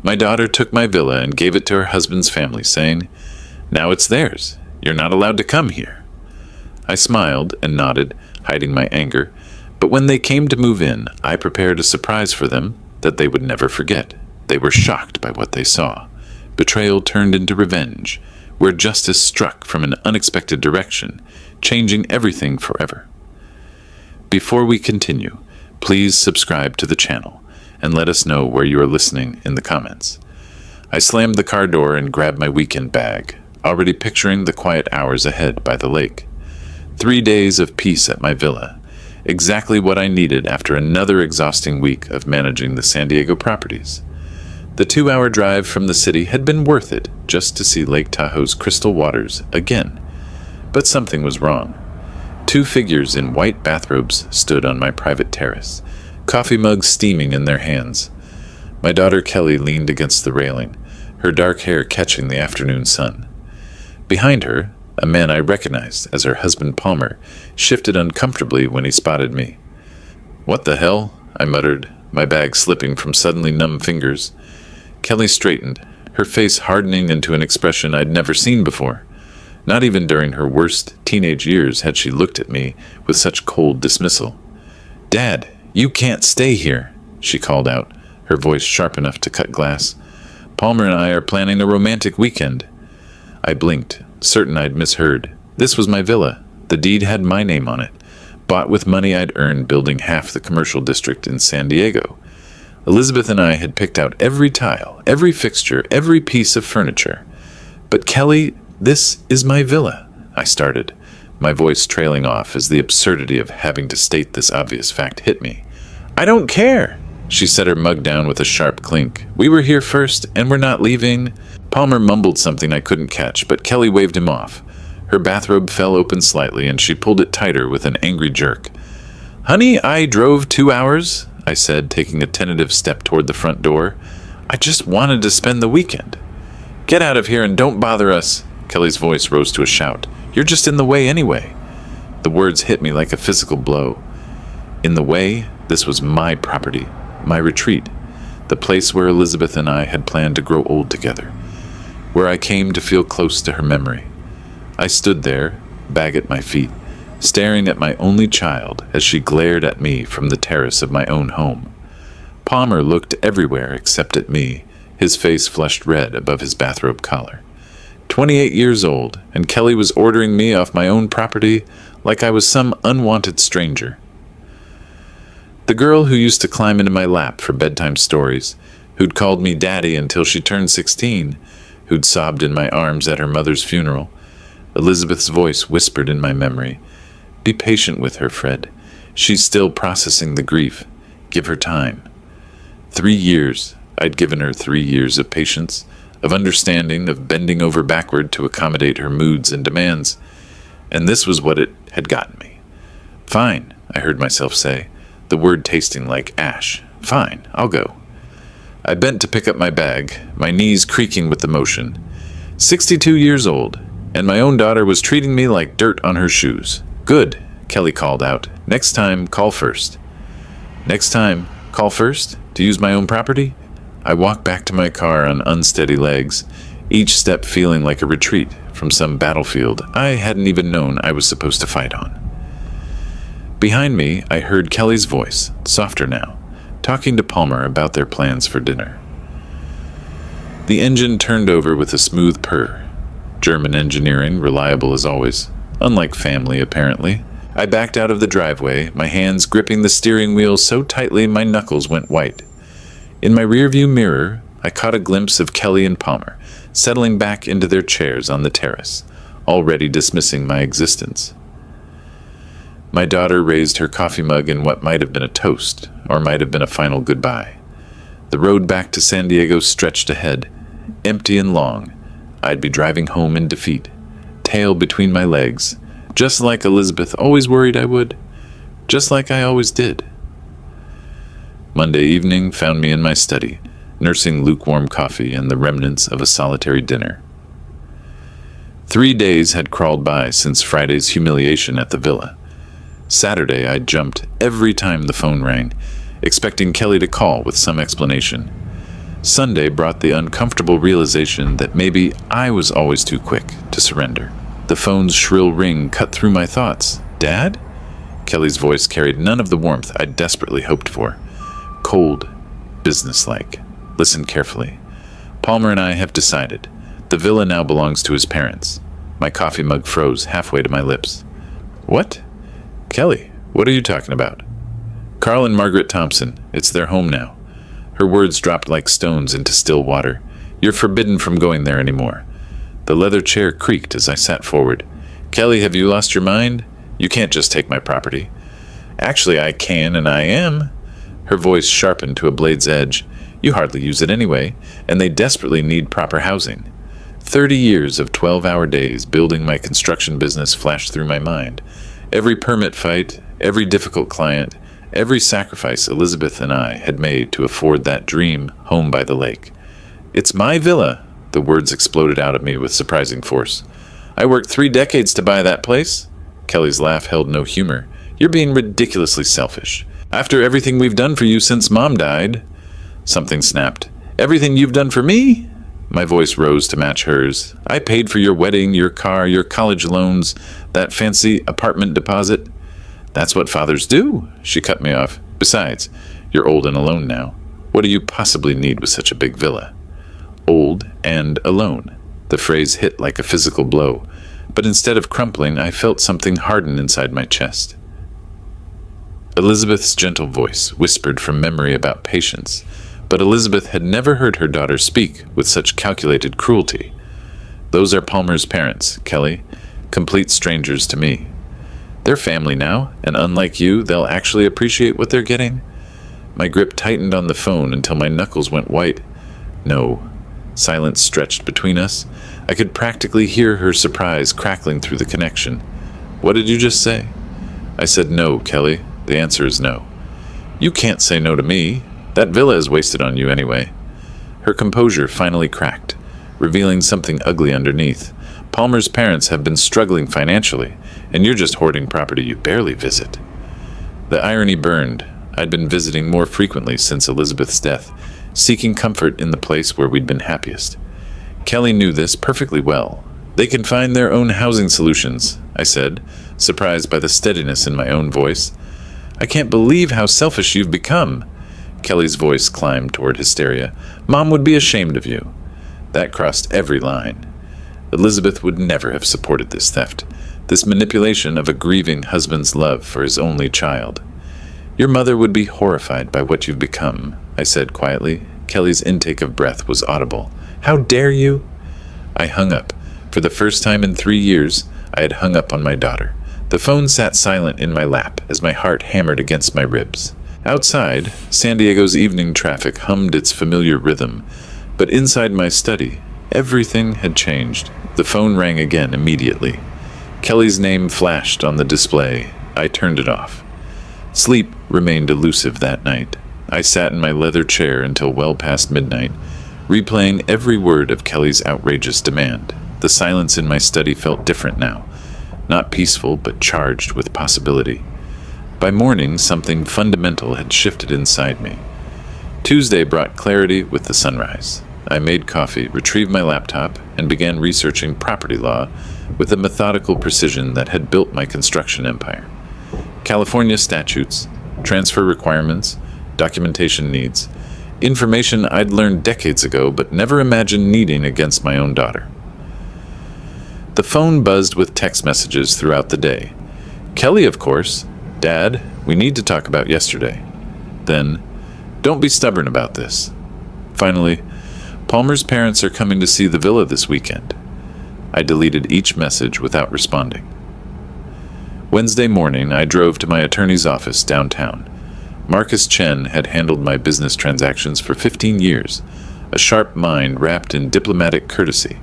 My daughter took my villa and gave it to her husband's family, saying, "Now it's theirs. You're not allowed to come here." I smiled and nodded, hiding my anger, but when they came to move in, I prepared a surprise for them that they would never forget. They were shocked by what they saw. Betrayal turned into revenge, where justice struck from an unexpected direction, changing everything forever. Before we continue, please subscribe to the channel and let us know where you are listening in the comments. I slammed the car door and grabbed my weekend bag, already picturing the quiet hours ahead by the lake. 3 days of peace at my villa, exactly what I needed after another exhausting week of managing the San Diego properties. The 2-hour drive from the city had been worth it just to see Lake Tahoe's crystal waters again. But something was wrong. 2 figures in white bathrobes stood on my private terrace, coffee mugs steaming in their hands. My daughter Kelly leaned against the railing, her dark hair catching the afternoon sun. Behind her, a man I recognized as her husband Palmer shifted uncomfortably when he spotted me. "What the hell?" I muttered, my bag slipping from suddenly numb fingers. Kelly straightened, her face hardening into an expression I'd never seen before. Not even during her worst teenage years had she looked at me with such cold dismissal. "Dad, you can't stay here," she called out, her voice sharp enough to cut glass. "Palmer and I are planning a romantic weekend." I blinked, certain I'd misheard. This was my villa. The deed had my name on it, bought with money I'd earned building half the commercial district in San Diego. Elizabeth and I had picked out every tile, every fixture, every piece of furniture. "But Kelly, this is my villa," I started, my voice trailing off as the absurdity of having to state this obvious fact hit me. "I don't care." She set her mug down with a sharp clink. "We were here first, and we're not leaving." Palmer mumbled something I couldn't catch, but Kelly waved him off. Her bathrobe fell open slightly, and she pulled it tighter with an angry jerk. "Honey, I drove 2 hours," I said, taking a tentative step toward the front door. "I just wanted to spend the weekend." "Get out of here and don't bother us." Kelly's voice rose to a shout. "You're just in the way anyway." The words hit me like a physical blow. In the way, this was my property, my retreat, the place where Elizabeth and I had planned to grow old together, where I came to feel close to her memory. I stood there, bag at my feet, staring at my only child as she glared at me from the terrace of my own home. Palmer looked everywhere except at me, his face flushed red above his bathrobe collar. 28 years old, and Kelly was ordering me off my own property like I was some unwanted stranger. The girl who used to climb into my lap for bedtime stories, who'd called me daddy until she turned 16, who'd sobbed in my arms at her mother's funeral. Elizabeth's voice whispered in my memory, "Be patient with her, Fred. She's still processing the grief. Give her time." 3 years. I'd given her 3 years of patience, of understanding, of bending over backward to accommodate her moods and demands. And this was what it had gotten me. "Fine," I heard myself say, the word tasting like ash. "Fine, I'll go." I bent to pick up my bag, my knees creaking with the motion. 62 years old, and my own daughter was treating me like dirt on her shoes. "Good," Kelly called out. "Next time, call first." Next time, call first? To use my own property? I walked back to my car on unsteady legs, each step feeling like a retreat from some battlefield I hadn't even known I was supposed to fight on. Behind me, I heard Kelly's voice, softer now, talking to Palmer about their plans for dinner. The engine turned over with a smooth purr. German engineering, reliable as always. Unlike family, apparently. I backed out of the driveway, my hands gripping the steering wheel so tightly my knuckles went white. In my rearview mirror, I caught a glimpse of Kelly and Palmer, settling back into their chairs on the terrace, already dismissing my existence. My daughter raised her coffee mug in what might have been a toast, or might have been a final goodbye. The road back to San Diego stretched ahead, empty and long. I'd be driving home in defeat, tail between my legs, just like Elizabeth always worried I would, just like I always did. Monday evening found me in my study, nursing lukewarm coffee and the remnants of a solitary dinner. 3 days had crawled by since Friday's humiliation at the villa. Saturday, I jumped every time the phone rang, expecting Kelly to call with some explanation. Sunday brought the uncomfortable realization that maybe I was always too quick to surrender. The phone's shrill ring cut through my thoughts. "Dad?" Kelly's voice carried none of the warmth I'd desperately hoped for. Cold, businesslike. Listen carefully. Palmer and I have decided. The villa now belongs to his parents. My coffee mug froze halfway to my lips. "What?" "Kelly, what are you talking about?" "Carl and Margaret Thompson. It's their home now." Her words dropped like stones into still water. "You're forbidden from going there anymore." The leather chair creaked as I sat forward. "Kelly, have you lost your mind? You can't just take my property." "Actually, I can, and I am." Her voice sharpened to a blade's edge. "You hardly use it anyway, and they desperately need proper housing." 30 years of 12-hour days building my construction business flashed through my mind. Every permit fight, every difficult client, every sacrifice Elizabeth and I had made to afford that dream home by the lake. "It's my villa," the words exploded out of me with surprising force. "I worked 3 decades to buy that place." Kelly's laugh held no humor. "You're being ridiculously selfish. After everything we've done for you since Mom died." Something snapped. "Everything you've done for me?" My voice rose to match hers. "I paid for your wedding, your car, your college loans, that fancy apartment deposit." "That's what fathers do," she cut me off. "Besides, you're old and alone now. What do you possibly need with such a big villa?" Old and alone. The phrase hit like a physical blow, but instead of crumpling, I felt something harden inside my chest. Elizabeth's gentle voice whispered from memory about patience, but Elizabeth had never heard her daughter speak with such calculated cruelty. "Those are Palmer's parents, Kelly, complete strangers to me. They're family now, and unlike you, they'll actually appreciate what they're getting." My grip tightened on the phone until my knuckles went white. "No." Silence stretched between us. I could practically hear her surprise crackling through the connection. "What did you just say?" I said, "No, Kelly. The answer is no." "You can't say no to me. That villa is wasted on you anyway." Her composure finally cracked, revealing something ugly underneath. "Palmer's parents have been struggling financially, and you're just hoarding property you barely visit." The irony burned. I'd been visiting more frequently since Elizabeth's death, seeking comfort in the place where we'd been happiest. Kelly knew this perfectly well. "They can find their own housing solutions," I said, surprised by the steadiness in my own voice. "I can't believe how selfish you've become." Kelly's voice climbed toward hysteria. "Mom would be ashamed of you." That crossed every line. Elizabeth would never have supported this theft, this manipulation of a grieving husband's love for his only child. "Your mother would be horrified by what you've become," I said quietly. Kelly's intake of breath was audible. "How dare you?" I hung up. For the first time in 3 years, I had hung up on my daughter. The phone sat silent in my lap as my heart hammered against my ribs. Outside, San Diego's evening traffic hummed its familiar rhythm, but inside my study, everything had changed. The phone rang again immediately. Kelly's name flashed on the display. I turned it off. Sleep remained elusive that night. I sat in my leather chair until well past midnight, replaying every word of Kelly's outrageous demand. The silence in my study felt different now. Not peaceful, but charged with possibility. By morning, something fundamental had shifted inside me. Tuesday brought clarity with the sunrise. I made coffee, retrieved my laptop, and began researching property law with a methodical precision that had built my construction empire. California statutes, transfer requirements, documentation needs, information I'd learned decades ago but never imagined needing against my own daughter. The phone buzzed with text messages throughout the day. Kelly, of course. "Dad, we need to talk about yesterday." Then, "Don't be stubborn about this." Finally, "Palmer's parents are coming to see the villa this weekend." I deleted each message without responding. Wednesday morning, I drove to my attorney's office downtown. Marcus Chen had handled my business transactions for 15 years, a sharp mind wrapped in diplomatic courtesy.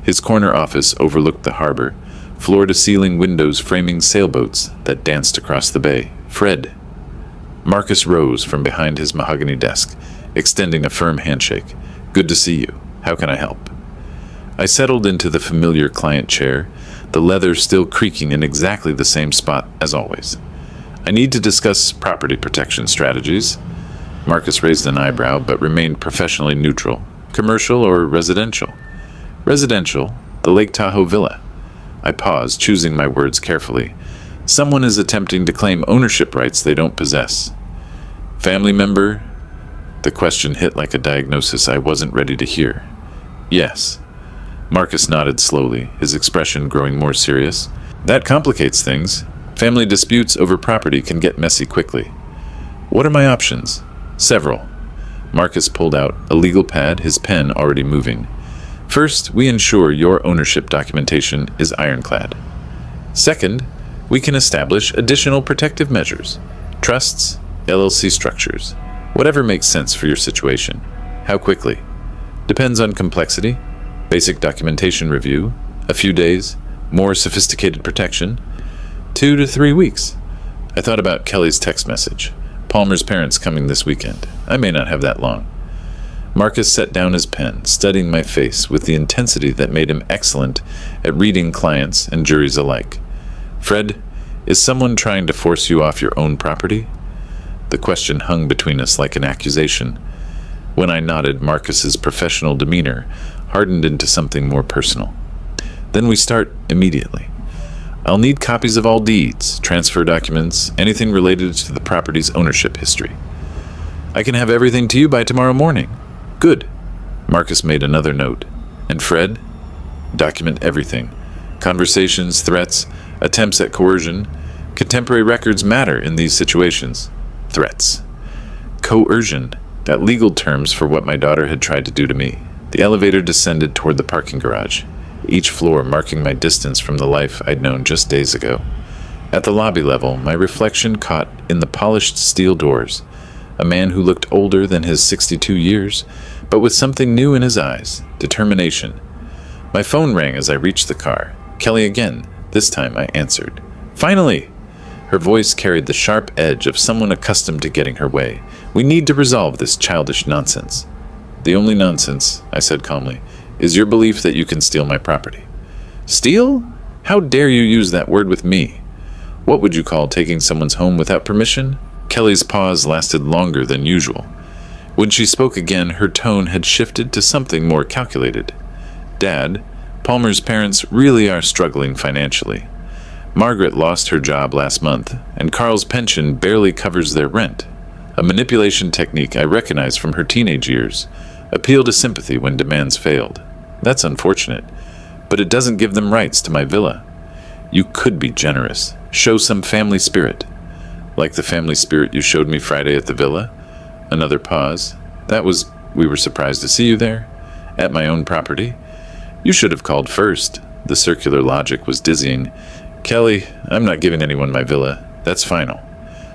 His corner office overlooked the harbor, floor-to-ceiling windows framing sailboats that danced across the bay. "Fred." Marcus rose from behind his mahogany desk, extending a firm handshake. "Good to see you. How can I help?" I settled into the familiar client chair, the leather still creaking in exactly the same spot as always. "I need to discuss property protection strategies." Marcus raised an eyebrow, but remained professionally neutral. Commercial or residential? Residential, the Lake Tahoe villa. I paused, choosing my words carefully. Someone is attempting to claim ownership rights they don't possess. Family member? The question hit like a diagnosis I wasn't ready to hear. Yes. Marcus nodded slowly, his expression growing more serious. That complicates things. Family disputes over property can get messy quickly. What are my options? Several. Marcus pulled out a legal pad, his pen already moving. First, we ensure your ownership documentation is ironclad. Second, we can establish additional protective measures. Trusts, LLC structures. Whatever makes sense for your situation. How quickly? Depends on complexity. Basic documentation review. A few days. More sophisticated protection. 2 to 3 weeks. I thought about Kelly's text message. Palmer's parents coming this weekend. I may not have that long. Marcus set down his pen, studying my face with the intensity that made him excellent at reading clients and juries alike. Fred, is someone trying to force you off your own property? The question hung between us like an accusation. When I nodded, Marcus's professional demeanor hardened into something more personal. Then we start immediately. I'll need copies of all deeds, transfer documents, anything related to the property's ownership history. I can have everything to you by tomorrow morning. Good. Marcus made another note. And Fred? Document everything. Conversations, threats, attempts at coercion. Contemporary records matter in these situations. Threats. Coercion. That legal terms for what my daughter had tried to do to me. The elevator descended toward the parking garage, each floor marking my distance from the life I'd known just days ago. At the lobby level, my reflection caught in the polished steel doors. A man who looked older than his 62 years, but with something new in his eyes, determination. My phone rang as I reached the car. Kelly again. This time I answered. Finally! Her voice carried the sharp edge of someone accustomed to getting her way. We need to resolve this childish nonsense. The only nonsense, I said calmly, is your belief that you can steal my property. Steal? How dare you use that word with me? What would you call taking someone's home without permission? Kelly's pause lasted longer than usual. When she spoke again, her tone had shifted to something more calculated. Dad, Palmer's parents really are struggling financially. Margaret lost her job last month, and Carl's pension barely covers their rent. A manipulation technique I recognize from her teenage years. Appeal to sympathy when demands failed. That's unfortunate, but it doesn't give them rights to my villa. You could be generous. Show some family spirit. Like the family spirit you showed me Friday at the villa? Another pause. We were surprised to see you there. At my own property. You should have called first. The circular logic was dizzying. Kelly, I'm not giving anyone my villa. That's final.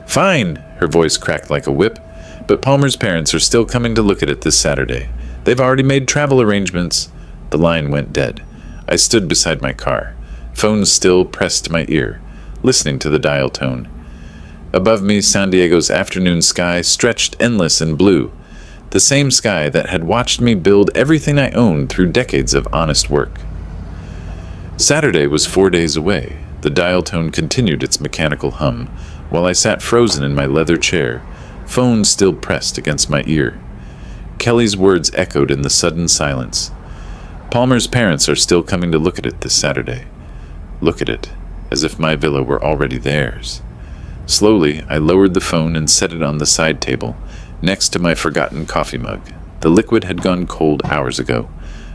Fine! Her voice cracked like a whip. But Palmer's parents are still coming to look at it this Saturday. They've already made travel arrangements. The line went dead. I stood beside my car, phone still pressed to my ear, listening to the dial tone. Above me, San Diego's afternoon sky stretched endless and blue, the same sky that had watched me build everything I owned through decades of honest work. Saturday was 4 days away. The dial tone continued its mechanical hum, while I sat frozen in my leather chair, phone still pressed against my ear. Kelly's words echoed in the sudden silence. Palmer's parents are still coming to look at it this Saturday. Look at it, as if my villa were already theirs. Slowly, I lowered the phone and set it on the side table, next to my forgotten coffee mug. The liquid had gone cold hours ago,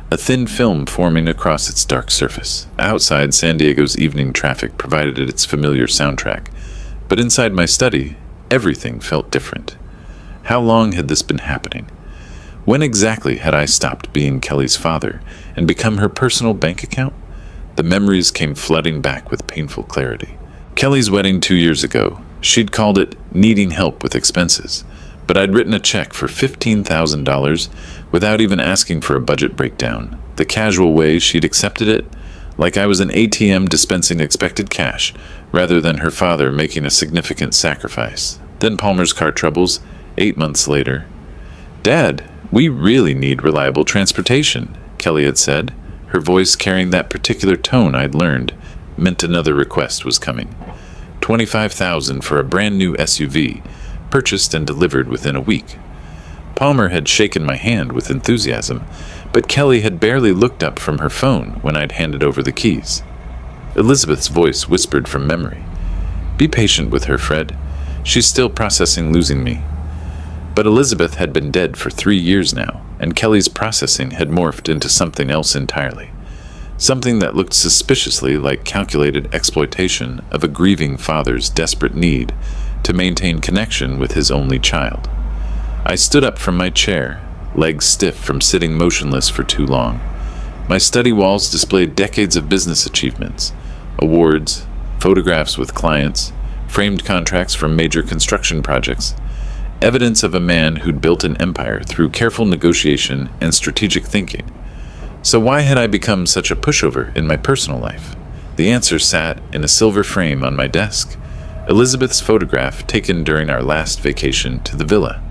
a thin film forming across its dark surface. Outside, San Diego's evening traffic provided its familiar soundtrack, but inside my study, everything felt different. How long had this been happening? When exactly had I stopped being Kelly's father and become her personal bank account? The memories came flooding back with painful clarity. Kelly's wedding 2 years ago, she'd called it needing help with expenses, but I'd written a check for $15,000 without even asking for a budget breakdown. The casual way she'd accepted it, like I was an ATM dispensing expected cash, rather than her father making a significant sacrifice. Then Palmer's car troubles, 8 months later. Dad, we really need reliable transportation, Kelly had said, her voice carrying that particular tone I'd learned, meant another request was coming. $25,000 for a brand new SUV, purchased and delivered within a week. Palmer had shaken my hand with enthusiasm, but Kelly had barely looked up from her phone when I'd handed over the keys. Elizabeth's voice whispered from memory. "Be patient with her, Fred. She's still processing losing me." But Elizabeth had been dead for 3 years now, and Kelly's processing had morphed into something else entirely. Something that looked suspiciously like calculated exploitation of a grieving father's desperate need to maintain connection with his only child. I stood up from my chair, legs stiff from sitting motionless for too long. My study walls displayed decades of business achievements, awards, photographs with clients, framed contracts from major construction projects, evidence of a man who'd built an empire through careful negotiation and strategic thinking. So why had I become such a pushover in my personal life? The answer sat in a silver frame on my desk, Elizabeth's photograph taken during our last vacation to the villa.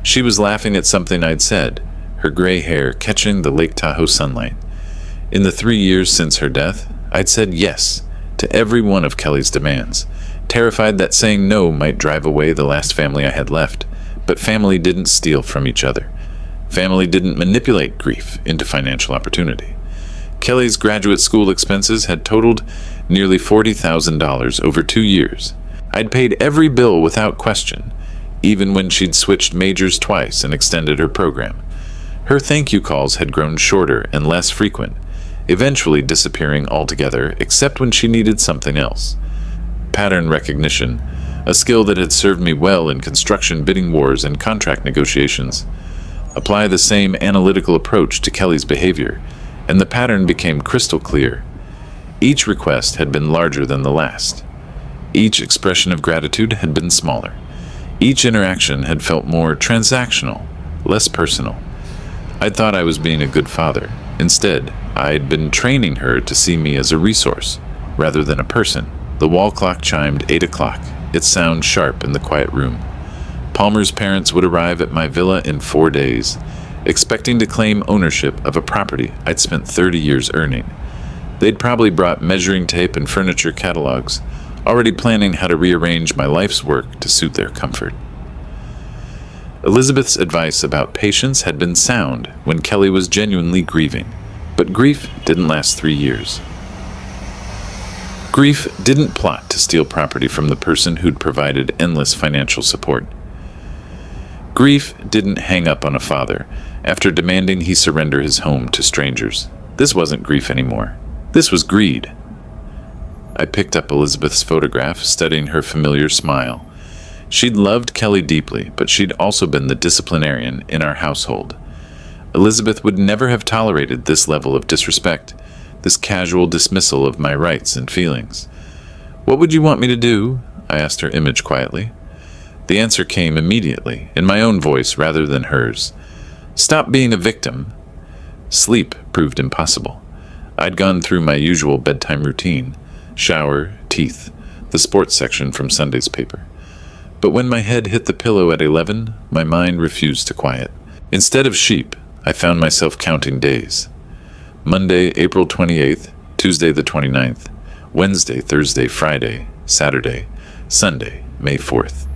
She was laughing at something I'd said, her gray hair catching the Lake Tahoe sunlight. In the 3 years since her death, I'd said yes to every one of Kelly's demands, terrified that saying no might drive away the last family I had left. But family didn't steal from each other. Family didn't manipulate grief into financial opportunity. Kelly's graduate school expenses had totaled nearly $40,000 over 2 years. I'd paid every bill without question, even when she'd switched majors twice and extended her program. Her thank you calls had grown shorter and less frequent, eventually disappearing altogether except when she needed something else. Pattern recognition, a skill that had served me well in construction bidding wars and contract negotiations. Apply the same analytical approach to Kelly's behavior, and the pattern became crystal clear. Each request had been larger than the last. Each expression of gratitude had been smaller. Each interaction had felt more transactional, less personal. I'd thought I was being a good father. Instead, I'd been training her to see me as a resource, rather than a person. The wall clock chimed 8 o'clock, its sound sharp in the quiet room. Palmer's parents would arrive at my villa in 4 days, expecting to claim ownership of a property I'd spent 30 years earning. They'd probably brought measuring tape and furniture catalogs, already planning how to rearrange my life's work to suit their comfort. Elizabeth's advice about patience had been sound when Kelly was genuinely grieving, but grief didn't last 3 years. Grief didn't plot to steal property from the person who'd provided endless financial support. Grief didn't hang up on a father after demanding he surrender his home to strangers. This wasn't grief anymore. This was greed. I picked up Elizabeth's photograph, studying her familiar smile. She'd loved Kelly deeply, but she'd also been the disciplinarian in our household. Elizabeth would never have tolerated this level of disrespect, this casual dismissal of my rights and feelings. "What would you want me to do?" I asked her image quietly. The answer came immediately, in my own voice rather than hers. "Stop being a victim." Sleep proved impossible. I'd gone through my usual bedtime routine: shower, teeth, the sports section from Sunday's paper. But when my head hit the pillow at 11, my mind refused to quiet. Instead of sheep, I found myself counting days. Monday, April 28th, Tuesday the 29th, Wednesday, Thursday, Friday, Saturday, Sunday, May 4th.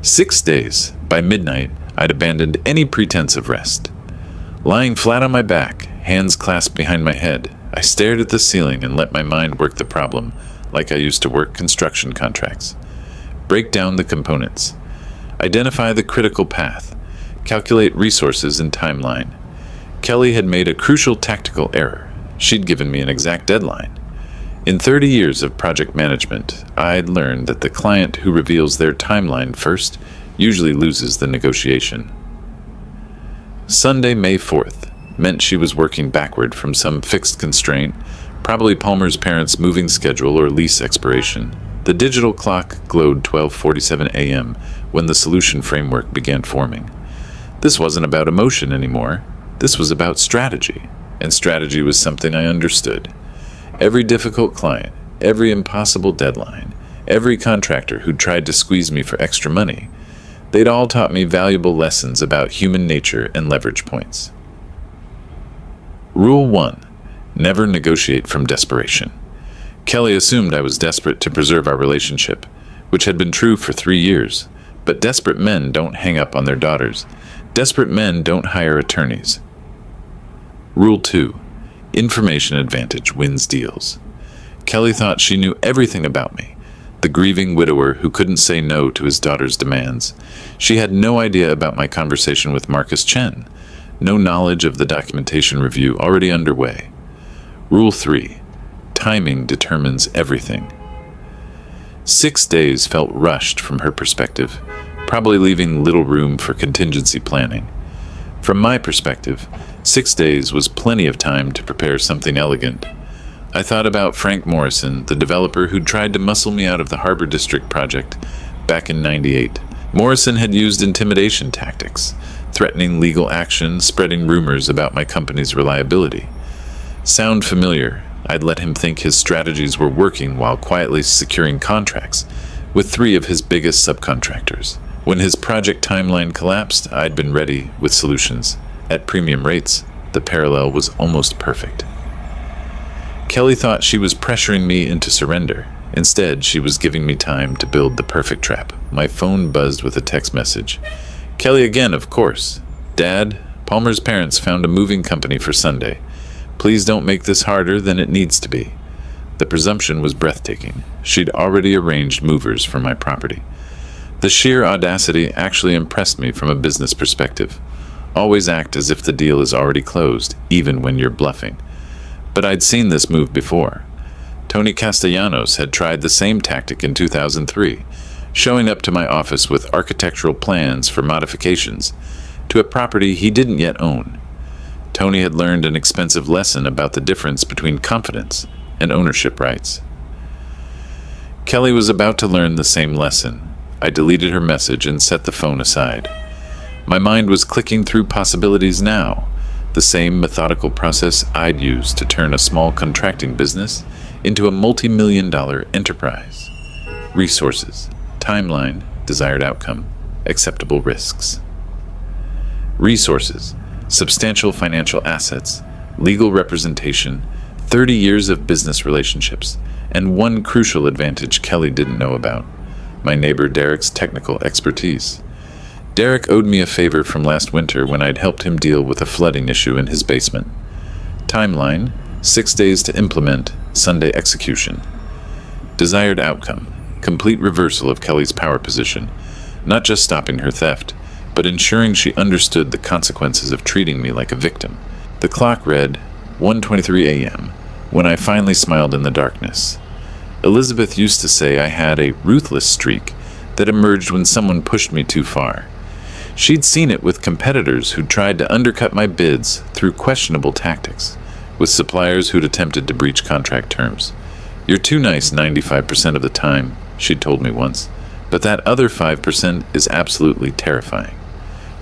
6 days. By midnight, I'd abandoned any pretense of rest. Lying flat on my back, hands clasped behind my head, I stared at the ceiling and let my mind work the problem like I used to work construction contracts. Break down the components. Identify the critical path. Calculate resources and timeline. Kelly had made a crucial tactical error. She'd given me an exact deadline. In 30 years of project management, I'd learned that the client who reveals their timeline first usually loses the negotiation. Sunday, May 4th, meant she was working backward from some fixed constraint, probably Palmer's parents' moving schedule or lease expiration. The digital clock glowed 12:47 a.m. when the solution framework began forming. This wasn't about emotion anymore. This was about strategy, and strategy was something I understood. Every difficult client, every impossible deadline, every contractor who'd tried to squeeze me for extra money, they'd all taught me valuable lessons about human nature and leverage points. Rule 1. Never negotiate from desperation. Kelly assumed I was desperate to preserve our relationship, which had been true for 3 years, But desperate men don't hang up on their daughters. Desperate men don't hire attorneys. Rule 2. Information advantage wins deals. Kelly thought she knew everything about me, the grieving widower who couldn't say no to his daughter's demands. She had no idea about my conversation with Marcus Chen, no knowledge of the documentation review already underway. Rule 3. Timing determines everything. 6 days felt rushed from her perspective, probably leaving little room for contingency planning. From my perspective, 6 days was plenty of time to prepare something elegant. I thought about Frank Morrison, the developer who'd tried to muscle me out of the Harbor District project back in '98. Morrison had used intimidation tactics, threatening legal action, spreading rumors about my company's reliability. Sound familiar? I'd let him think his strategies were working while quietly securing contracts with 3 of his biggest subcontractors. When his project timeline collapsed, I'd been ready with solutions. At premium rates, the parallel was almost perfect. Kelly thought she was pressuring me into surrender. Instead, she was giving me time to build the perfect trap. My phone buzzed with a text message. Kelly again, of course. Dad, Palmer's parents found a moving company for Sunday. Please don't make this harder than it needs to be. The presumption was breathtaking. She'd already arranged movers for my property. The sheer audacity actually impressed me from a business perspective. Always act as if the deal is already closed, even when you're bluffing. But I'd seen this move before. Tony Castellanos had tried the same tactic in 2003, showing up to my office with architectural plans for modifications to a property he didn't yet own. Tony had learned an expensive lesson about the difference between confidence and ownership rights. Kelly was about to learn the same lesson. I deleted her message and set the phone aside. My mind was clicking through possibilities now, the same methodical process I'd used to turn a small contracting business into a multi-million-dollar enterprise. Resources, timeline, desired outcome, acceptable risks. Resources, substantial financial assets, legal representation, 30 years of business relationships, and one crucial advantage Kelly didn't know about: my neighbor Derek's technical expertise. Derek owed me a favor from last winter when I'd helped him deal with a flooding issue in his basement. Timeline: 6 days to implement, Sunday execution. Desired outcome: complete reversal of Kelly's power position, not just stopping her theft, but ensuring she understood the consequences of treating me like a victim. The clock read 1:23 a.m. when I finally smiled in the darkness. Elizabeth used to say I had a ruthless streak that emerged when someone pushed me too far. She'd seen it with competitors who'd tried to undercut my bids through questionable tactics, with suppliers who'd attempted to breach contract terms. You're too nice 95% of the time, she'd told me once, but that other 5% is absolutely terrifying.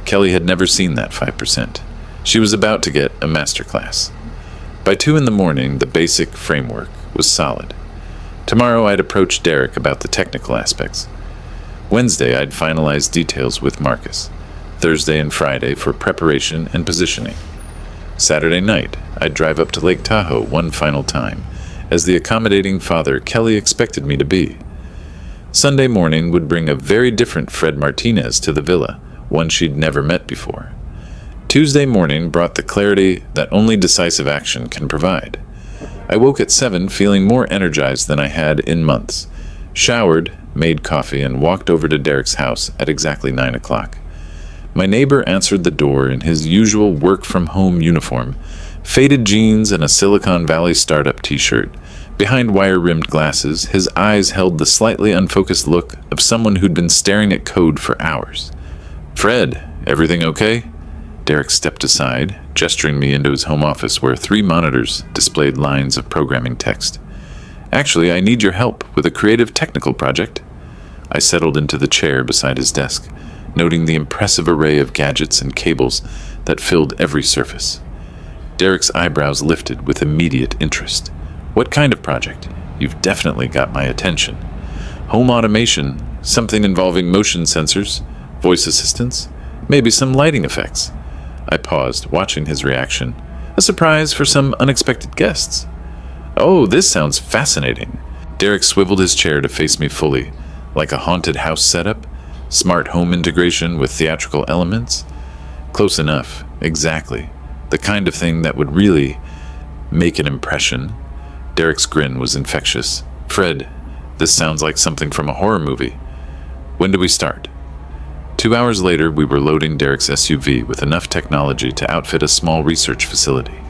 Kelly had never seen that 5%. She was about to get a masterclass. By 2 a.m, the basic framework was solid. Tomorrow I'd approach Derek about the technical aspects. Wednesday I'd finalize details with Marcus. Thursday and Friday for preparation and positioning. Saturday night I'd drive up to Lake Tahoe one final time, as the accommodating father Kelly expected me to be. Sunday morning would bring a very different Fred Martinez to the villa, one she'd never met before. Tuesday morning brought the clarity that only decisive action can provide. I woke at 7 feeling more energized than I had in months, showered, made coffee, and walked over to Derek's house at exactly 9 o'clock. My neighbor answered the door in his usual work-from-home uniform, faded jeans and a Silicon Valley startup t-shirt. Behind wire-rimmed glasses, his eyes held the slightly unfocused look of someone who'd been staring at code for hours. "Fred, everything okay?" Derek stepped aside, gesturing me into his home office where 3 monitors displayed lines of programming text. "Actually, I need your help with a creative technical project." I settled into the chair beside his desk, noting the impressive array of gadgets and cables that filled every surface. Derek's eyebrows lifted with immediate interest. "What kind of project? You've definitely got my attention." "Home automation, something involving motion sensors, voice assistants, maybe some lighting effects." I paused, watching his reaction. A surprise for some unexpected guests. "Oh, this sounds fascinating." Derek swiveled his chair to face me fully, like a haunted house setup. Smart home integration with theatrical elements? Close enough, exactly. The kind of thing that would really make an impression. Derek's grin was infectious. Fred, this sounds like something from a horror movie. When do we start? 2 hours later, we were loading Derek's SUV with enough technology to outfit a small research facility.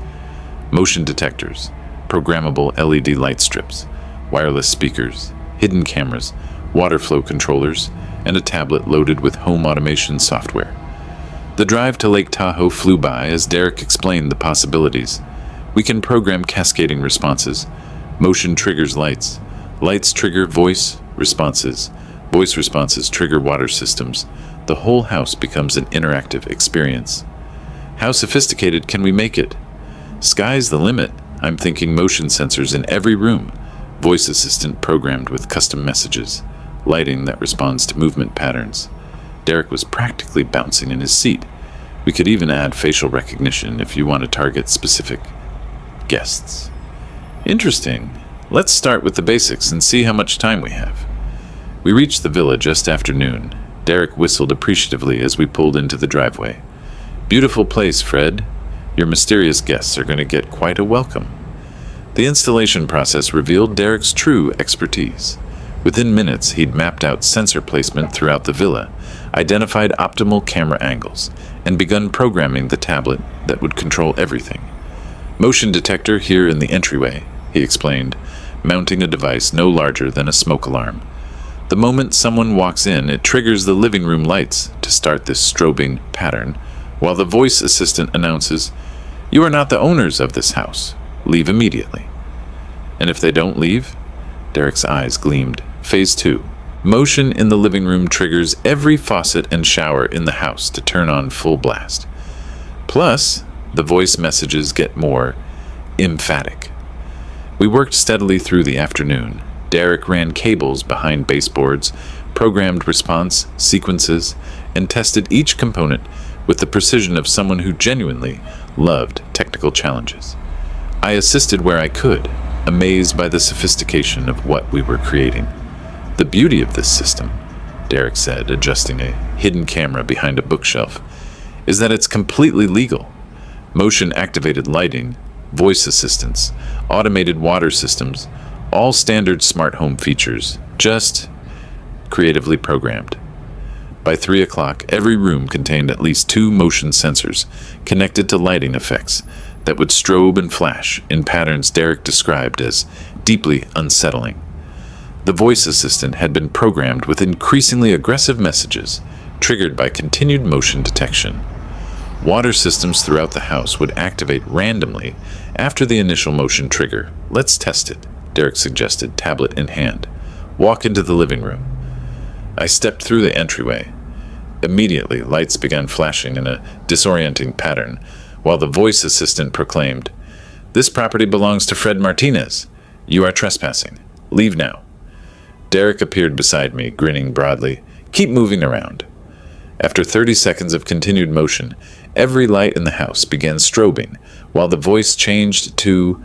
Motion detectors, programmable LED light strips, wireless speakers, hidden cameras, water flow controllers, and a tablet loaded with home automation software. The drive to Lake Tahoe flew by as Derek explained the possibilities. We can program cascading responses. Motion triggers lights. Lights trigger voice responses. Voice responses trigger water systems. The whole house becomes an interactive experience. How sophisticated can we make it? Sky's the limit. I'm thinking motion sensors in every room. Voice assistant programmed with custom messages. Lighting that responds to movement patterns. Derek was practically bouncing in his seat. We could even add facial recognition if you want to target specific guests. Interesting. Let's start with the basics and see how much time we have. We reached the villa just after noon. Derek whistled appreciatively as we pulled into the driveway. Beautiful place, Fred. Your mysterious guests are going to get quite a welcome. The installation process revealed Derek's true expertise. Within minutes, he'd mapped out sensor placement throughout the villa, identified optimal camera angles, and begun programming the tablet that would control everything. Motion detector here in the entryway, he explained, mounting a device no larger than a smoke alarm. The moment someone walks in, it triggers the living room lights to start this strobing pattern, while the voice assistant announces, "You are not the owners of this house. Leave immediately." And if they don't leave? Derek's eyes gleamed. Phase 2. Motion in the living room triggers every faucet and shower in the house to turn on full blast. Plus, the voice messages get more emphatic. We worked steadily through the afternoon. Derek ran cables behind baseboards, programmed response sequences, and tested each component with the precision of someone who genuinely loved technical challenges. I assisted where I could, amazed by the sophistication of what we were creating. The beauty of this system, Derek said, adjusting a hidden camera behind a bookshelf, is that it's completely legal. Motion-activated lighting, voice assistants, automated water systems, all standard smart home features, just creatively programmed. By 3 o'clock, every room contained at least 2 motion sensors connected to lighting effects that would strobe and flash in patterns Derek described as deeply unsettling. The voice assistant had been programmed with increasingly aggressive messages, triggered by continued motion detection. Water systems throughout the house would activate randomly after the initial motion trigger. Let's test it, Derek suggested, tablet in hand. Walk into the living room. I stepped through the entryway. Immediately, lights began flashing in a disorienting pattern, while the voice assistant proclaimed, "This property belongs to Fred Martinez. You are trespassing. Leave now." Derek appeared beside me, grinning broadly. "Keep moving around." After 30 seconds of continued motion, every light in the house began strobing, while the voice changed to,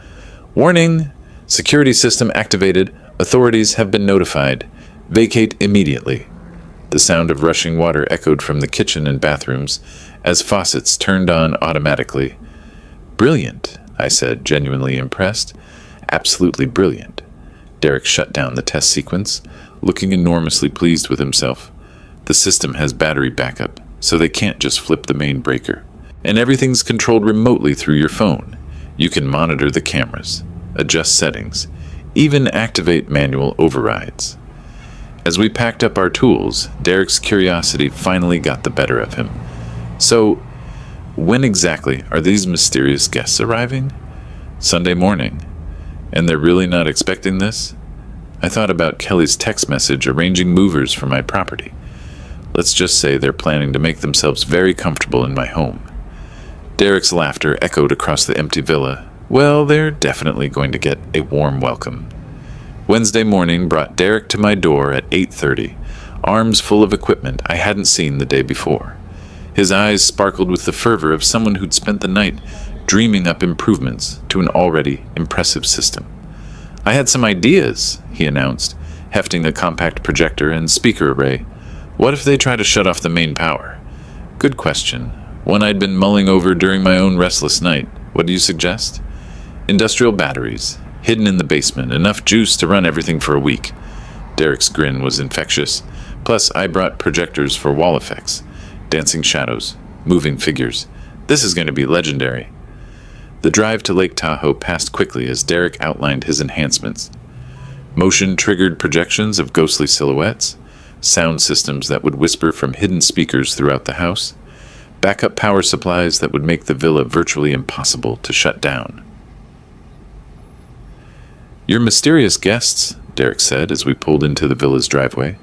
"Warning! Security system activated. Authorities have been notified. Vacate immediately." The sound of rushing water echoed from the kitchen and bathrooms as faucets turned on automatically. "Brilliant," I said, genuinely impressed. "Absolutely brilliant." Derek shut down the test sequence, looking enormously pleased with himself. The system has battery backup, so they can't just flip the main breaker. And everything's controlled remotely through your phone. You can monitor the cameras, adjust settings, even activate manual overrides. As we packed up our tools, Derek's curiosity finally got the better of him. "So, when exactly are these mysterious guests arriving?" "Sunday morning. And they're really not expecting this?" I thought about Kelly's text message arranging movers for my property. Let's just say they're planning to make themselves very comfortable in my home. Derek's laughter echoed across the empty villa. "Well, they're definitely going to get a warm welcome." Wednesday morning brought Derek to my door at 8:30, arms full of equipment I hadn't seen the day before. His eyes sparkled with the fervor of someone who'd spent the night dreaming up improvements to an already impressive system. "I had some ideas," he announced, hefting a compact projector and speaker array. What if they try to shut off the main power? Good question. One I'd been mulling over during my own restless night. What do you suggest? Industrial batteries, hidden in the basement, enough juice to run everything for a week. Derek's grin was infectious. Plus, I brought projectors for wall effects, dancing shadows, moving figures. This is going to be legendary. The drive to Lake Tahoe passed quickly as Derek outlined his enhancements. Motion-triggered projections of ghostly silhouettes, sound systems that would whisper from hidden speakers throughout the house, backup power supplies that would make the villa virtually impossible to shut down. Your mysterious guests, Derek said as we pulled into the villa's driveway,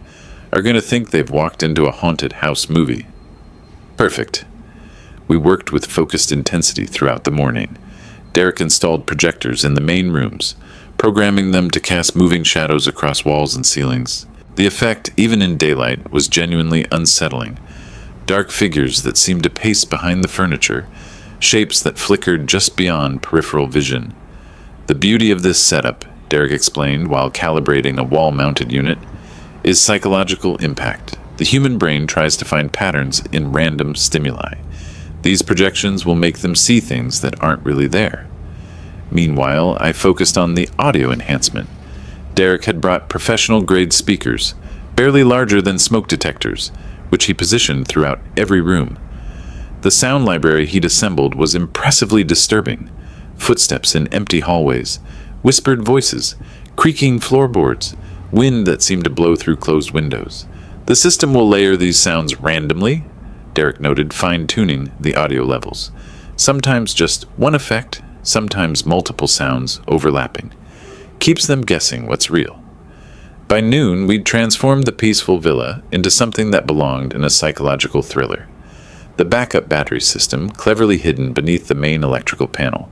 are going to think they've walked into a haunted house movie. Perfect. We worked with focused intensity throughout the morning. Derek installed projectors in the main rooms, programming them to cast moving shadows across walls and ceilings. The effect, even in daylight, was genuinely unsettling. Dark figures that seemed to pace behind the furniture, shapes that flickered just beyond peripheral vision. The beauty of this setup, Derek explained while calibrating a wall-mounted unit, is psychological impact. The human brain tries to find patterns in random stimuli. These projections will make them see things that aren't really there. Meanwhile, I focused on the audio enhancement. Derek had brought professional-grade speakers, barely larger than smoke detectors, which he positioned throughout every room. The sound library he'd assembled was impressively disturbing. Footsteps in empty hallways, whispered voices, creaking floorboards, wind that seemed to blow through closed windows. The system will layer these sounds randomly, Derek noted, fine-tuning the audio levels. Sometimes just one effect, sometimes multiple sounds overlapping. Keeps them guessing what's real. By noon, we'd transformed the peaceful villa into something that belonged in a psychological thriller. The backup battery system, cleverly hidden beneath the main electrical panel,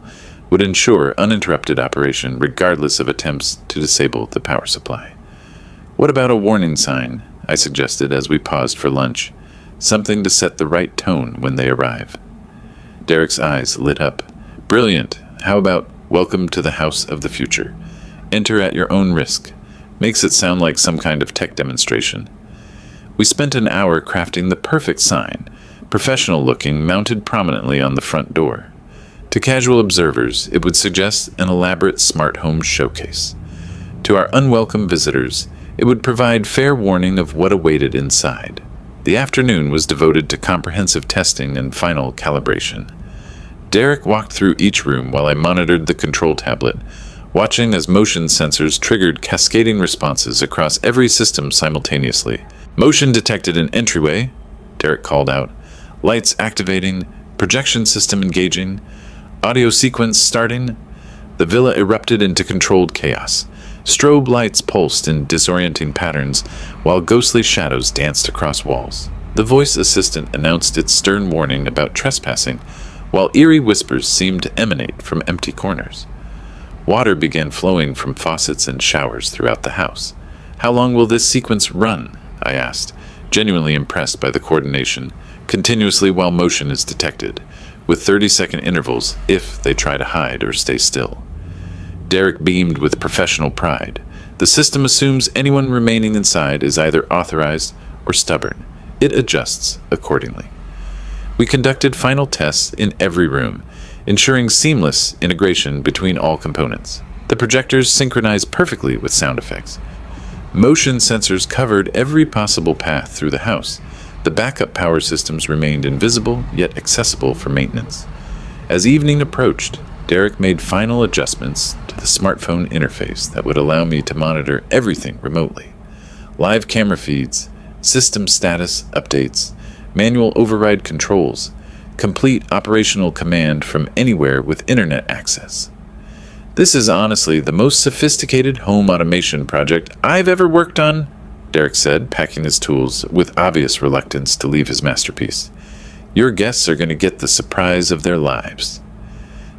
would ensure uninterrupted operation regardless of attempts to disable the power supply. What about a warning sign? I suggested as we paused for lunch. Something to set the right tone when they arrive. Derek's eyes lit up. Brilliant. How about welcome to the house of the future? Enter at your own risk. Makes it sound like some kind of tech demonstration. We spent an hour crafting the perfect sign, professional looking, mounted prominently on the front door. To casual observers, it would suggest an elaborate smart home showcase. To our unwelcome visitors, it would provide fair warning of what awaited inside. The afternoon was devoted to comprehensive testing and final calibration. Derek walked through each room while I monitored the control tablet, watching as motion sensors triggered cascading responses across every system simultaneously. Motion detected in entryway, Derek called out. Lights activating, projection system engaging, audio sequence starting. The villa erupted into controlled chaos. Strobe lights pulsed in disorienting patterns, while ghostly shadows danced across walls. The voice assistant announced its stern warning about trespassing, while eerie whispers seemed to emanate from empty corners. Water began flowing from faucets and showers throughout the house. How long will this sequence run? I asked, genuinely impressed by the coordination, continuously while motion is detected, with 30-second intervals if they try to hide or stay still. Derek beamed with professional pride. The system assumes anyone remaining inside is either authorized or stubborn. It adjusts accordingly. We conducted final tests in every room, ensuring seamless integration between all components. The projectors synchronized perfectly with sound effects. Motion sensors covered every possible path through the house. The backup power systems remained invisible, yet accessible for maintenance. As evening approached, Derek made final adjustments to the smartphone interface that would allow me to monitor everything remotely. Live camera feeds, system status updates, manual override controls, complete operational command from anywhere with internet access. This is honestly the most sophisticated home automation project I've ever worked on, Derek said, packing his tools with obvious reluctance to leave his masterpiece. Your guests are going to get the surprise of their lives.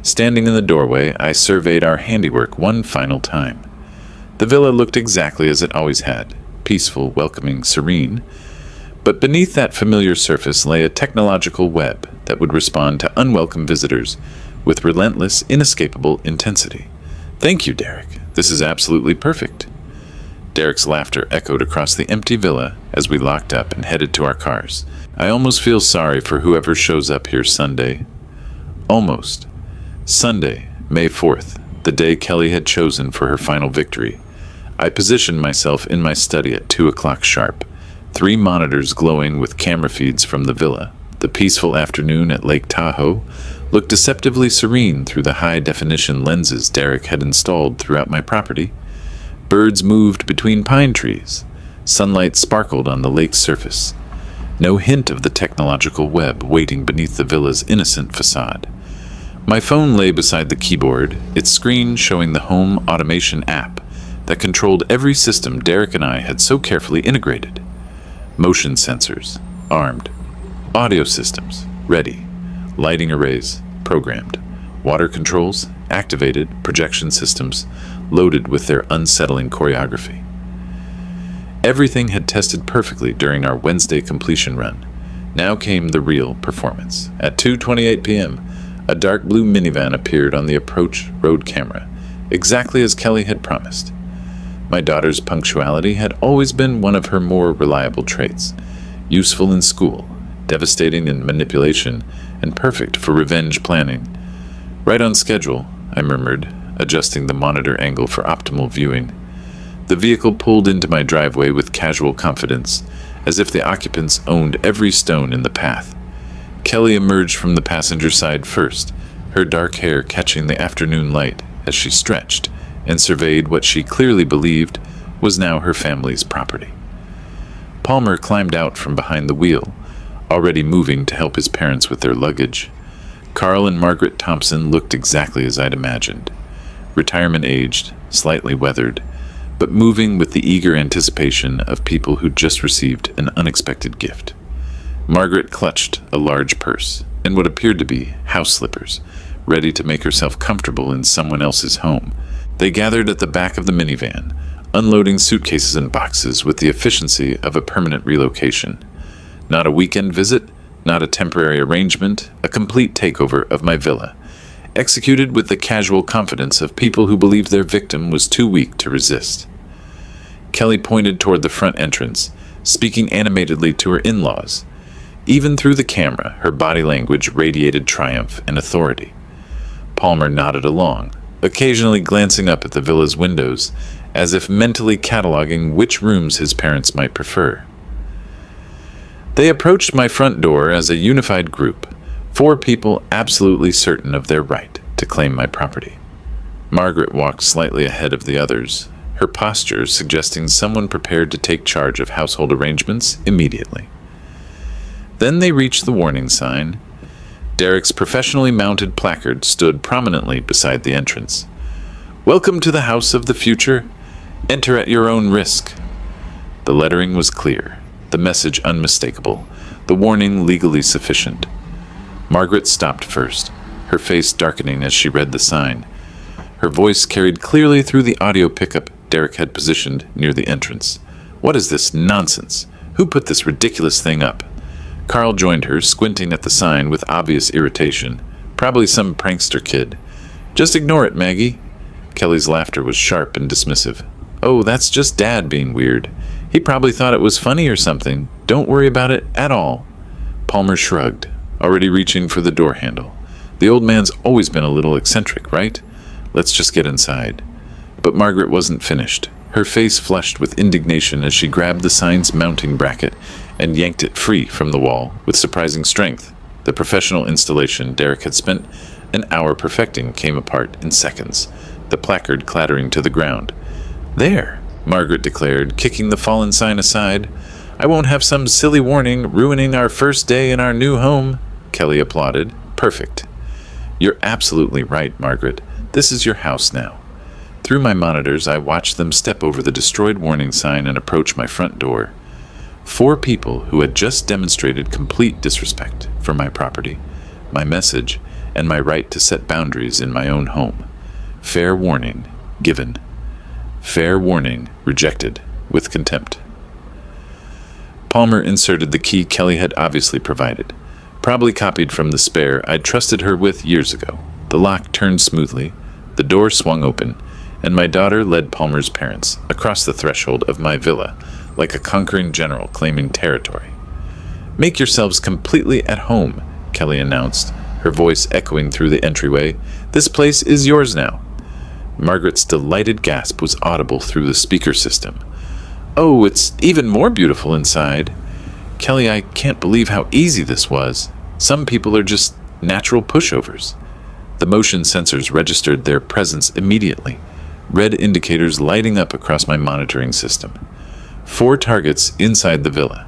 Standing in the doorway, I surveyed our handiwork one final time. The villa looked exactly as it always had, peaceful, welcoming, serene. But beneath that familiar surface lay a technological web that would respond to unwelcome visitors with relentless, inescapable intensity. Thank you, Derek. This is absolutely perfect. Derek's laughter echoed across the empty villa as we locked up and headed to our cars. I almost feel sorry for whoever shows up here Sunday. Almost. Sunday, May 4th, the day Kelly had chosen for her final victory. I positioned myself in my study at 2 o'clock sharp, 3 monitors glowing with camera feeds from the villa. The peaceful afternoon at Lake Tahoe looked deceptively serene through the high-definition lenses Derek had installed throughout my property. Birds moved between pine trees. Sunlight sparkled on the lake's surface. No hint of the technological web waiting beneath the villa's innocent facade. My phone lay beside the keyboard, its screen showing the home automation app that controlled every system Derek and I had so carefully integrated. Motion sensors, armed. Audio systems, ready. Lighting arrays, programmed. Water controls, activated. Projection systems, loaded with their unsettling choreography. Everything had tested perfectly during our Wednesday completion run. Now came the real performance. At 2:28 p.m., a dark blue minivan appeared on the approach road camera, exactly as Kelly had promised. My daughter's punctuality had always been one of her more reliable traits, useful in school, devastating in manipulation, and perfect for revenge planning. Right on schedule, I murmured, adjusting the monitor angle for optimal viewing. The vehicle pulled into my driveway with casual confidence, as if the occupants owned every stone in the path. Kelly emerged from the passenger side first, her dark hair catching the afternoon light as she stretched and surveyed what she clearly believed was now her family's property. Palmer climbed out from behind the wheel, already moving to help his parents with their luggage. Carl and Margaret Thompson looked exactly as I'd imagined. Retirement-aged, slightly weathered, but moving with the eager anticipation of people who'd just received an unexpected gift. Margaret clutched a large purse and what appeared to be house slippers, ready to make herself comfortable in someone else's home. They gathered at the back of the minivan, unloading suitcases and boxes with the efficiency of a permanent relocation. Not a weekend visit, not a temporary arrangement, a complete takeover of my villa, executed with the casual confidence of people who believed their victim was too weak to resist. Kelly pointed toward the front entrance, speaking animatedly to her in-laws. Even through the camera, her body language radiated triumph and authority. Palmer nodded along, occasionally glancing up at the villa's windows, as if mentally cataloging which rooms his parents might prefer. They approached my front door as a unified group, 4 people absolutely certain of their right to claim my property. Margaret walked slightly ahead of the others, her posture suggesting someone prepared to take charge of household arrangements immediately. Then they reached the warning sign. Derek's professionally mounted placard stood prominently beside the entrance. "Welcome to the house of the future. Enter at your own risk." The lettering was clear, the message unmistakable, the warning legally sufficient. Margaret stopped first, her face darkening as she read the sign. Her voice carried clearly through the audio pickup Derek had positioned near the entrance. "What is this nonsense? Who put this ridiculous thing up?" Carl joined her, squinting at the sign with obvious irritation. "Probably some prankster kid." "Just ignore it, Maggie." Kelly's laughter was sharp and dismissive. "Oh, that's just Dad being weird. He probably thought it was funny or something. Don't worry about it at all." Palmer shrugged, already reaching for the door handle. "The old man's always been a little eccentric, right? Let's just get inside." But Margaret wasn't finished. Her face flushed with indignation as she grabbed the sign's mounting bracket and yanked it free from the wall with surprising strength. The professional installation Derek had spent an hour perfecting came apart in seconds, the placard clattering to the ground. "There," Margaret declared, kicking the fallen sign aside. "I won't have some silly warning ruining our first day in our new home." Kelly applauded. "Perfect." "You're absolutely right, Margaret. This is your house now." Through my monitors, I watched them step over the destroyed warning sign and approach my front door. 4 people who had just demonstrated complete disrespect for my property, my message, and my right to set boundaries in my own home. Fair warning given. Fair warning rejected with contempt. Palmer inserted the key Kelly had obviously provided, probably copied from the spare I'd trusted her with years ago. The lock turned smoothly, the door swung open, and my daughter led Palmer's parents across the threshold of my villa like a conquering general claiming territory. "Make yourselves completely at home," Kelly announced, her voice echoing through the entryway. "This place is yours now." Margaret's delighted gasp was audible through the speaker system. "Oh, it's even more beautiful inside. Kelly, I can't believe how easy this was. Some people are just natural pushovers." The motion sensors registered their presence immediately, red indicators lighting up across my monitoring system. 4 targets inside the villa.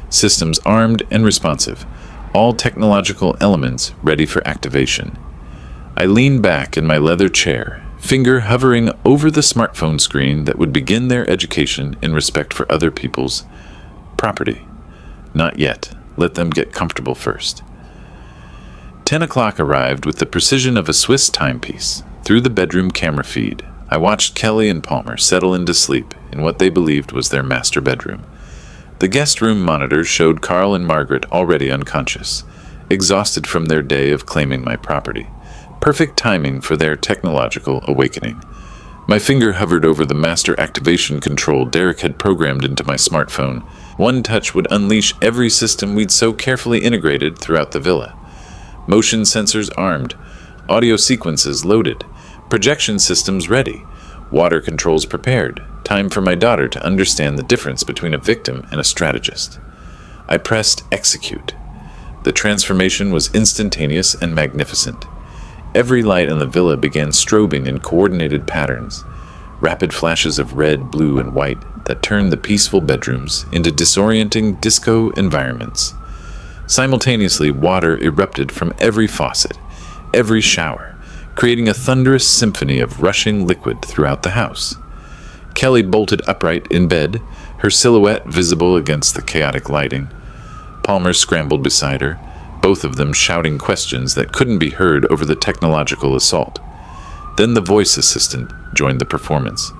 Systems armed and responsive. All technological elements ready for activation. I leaned back in my leather chair, finger hovering over the smartphone screen that would begin their education in respect for other people's property. Not yet. Let them get comfortable first. 10 o'clock arrived with the precision of a Swiss timepiece. Through the bedroom camera feed, I watched Kelly and Palmer settle into sleep in what they believed was their master bedroom. The guest room monitors showed Carl and Margaret already unconscious, exhausted from their day of claiming my property. Perfect timing for their technological awakening. My finger hovered over the master activation control Derek had programmed into my smartphone. One touch would unleash every system we'd so carefully integrated throughout the villa. Motion sensors armed, audio sequences loaded, projection systems ready, water controls prepared. Time for my daughter to understand the difference between a victim and a strategist. I pressed execute. The transformation was instantaneous and magnificent. Every light in the villa began strobing in coordinated patterns, rapid flashes of red, blue, and white that turned the peaceful bedrooms into disorienting disco environments. Simultaneously, water erupted from every faucet, every shower, creating a thunderous symphony of rushing liquid throughout the house. Kelly bolted upright in bed, her silhouette visible against the chaotic lighting. Palmer scrambled beside her, both of them shouting questions that couldn't be heard over the technological assault. Then the voice assistant joined the performance.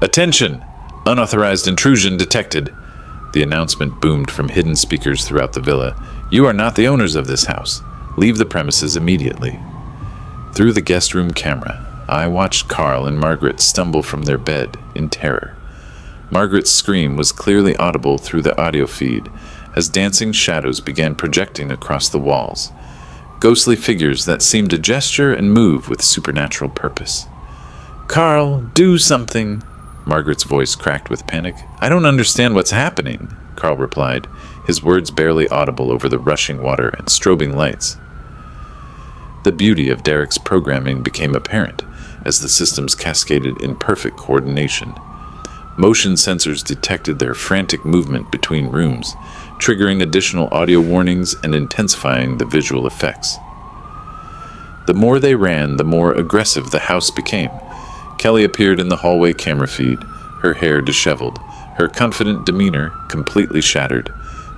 "Attention! Unauthorized intrusion detected." The announcement boomed from hidden speakers throughout the villa. "You are not the owners of this house. Leave the premises immediately." Through the guest room camera, I watched Carl and Margaret stumble from their bed in terror. Margaret's scream was clearly audible through the audio feed as dancing shadows began projecting across the walls, ghostly figures that seemed to gesture and move with supernatural purpose. "Carl, do something!" Margaret's voice cracked with panic. "I don't understand what's happening," Carl replied, his words barely audible over the rushing water and strobing lights. The beauty of Derek's programming became apparent as the systems cascaded in perfect coordination. Motion sensors detected their frantic movement between rooms, triggering additional audio warnings and intensifying the visual effects. The more they ran, the more aggressive the house became. Kelly appeared in the hallway camera feed, her hair disheveled, her confident demeanor completely shattered.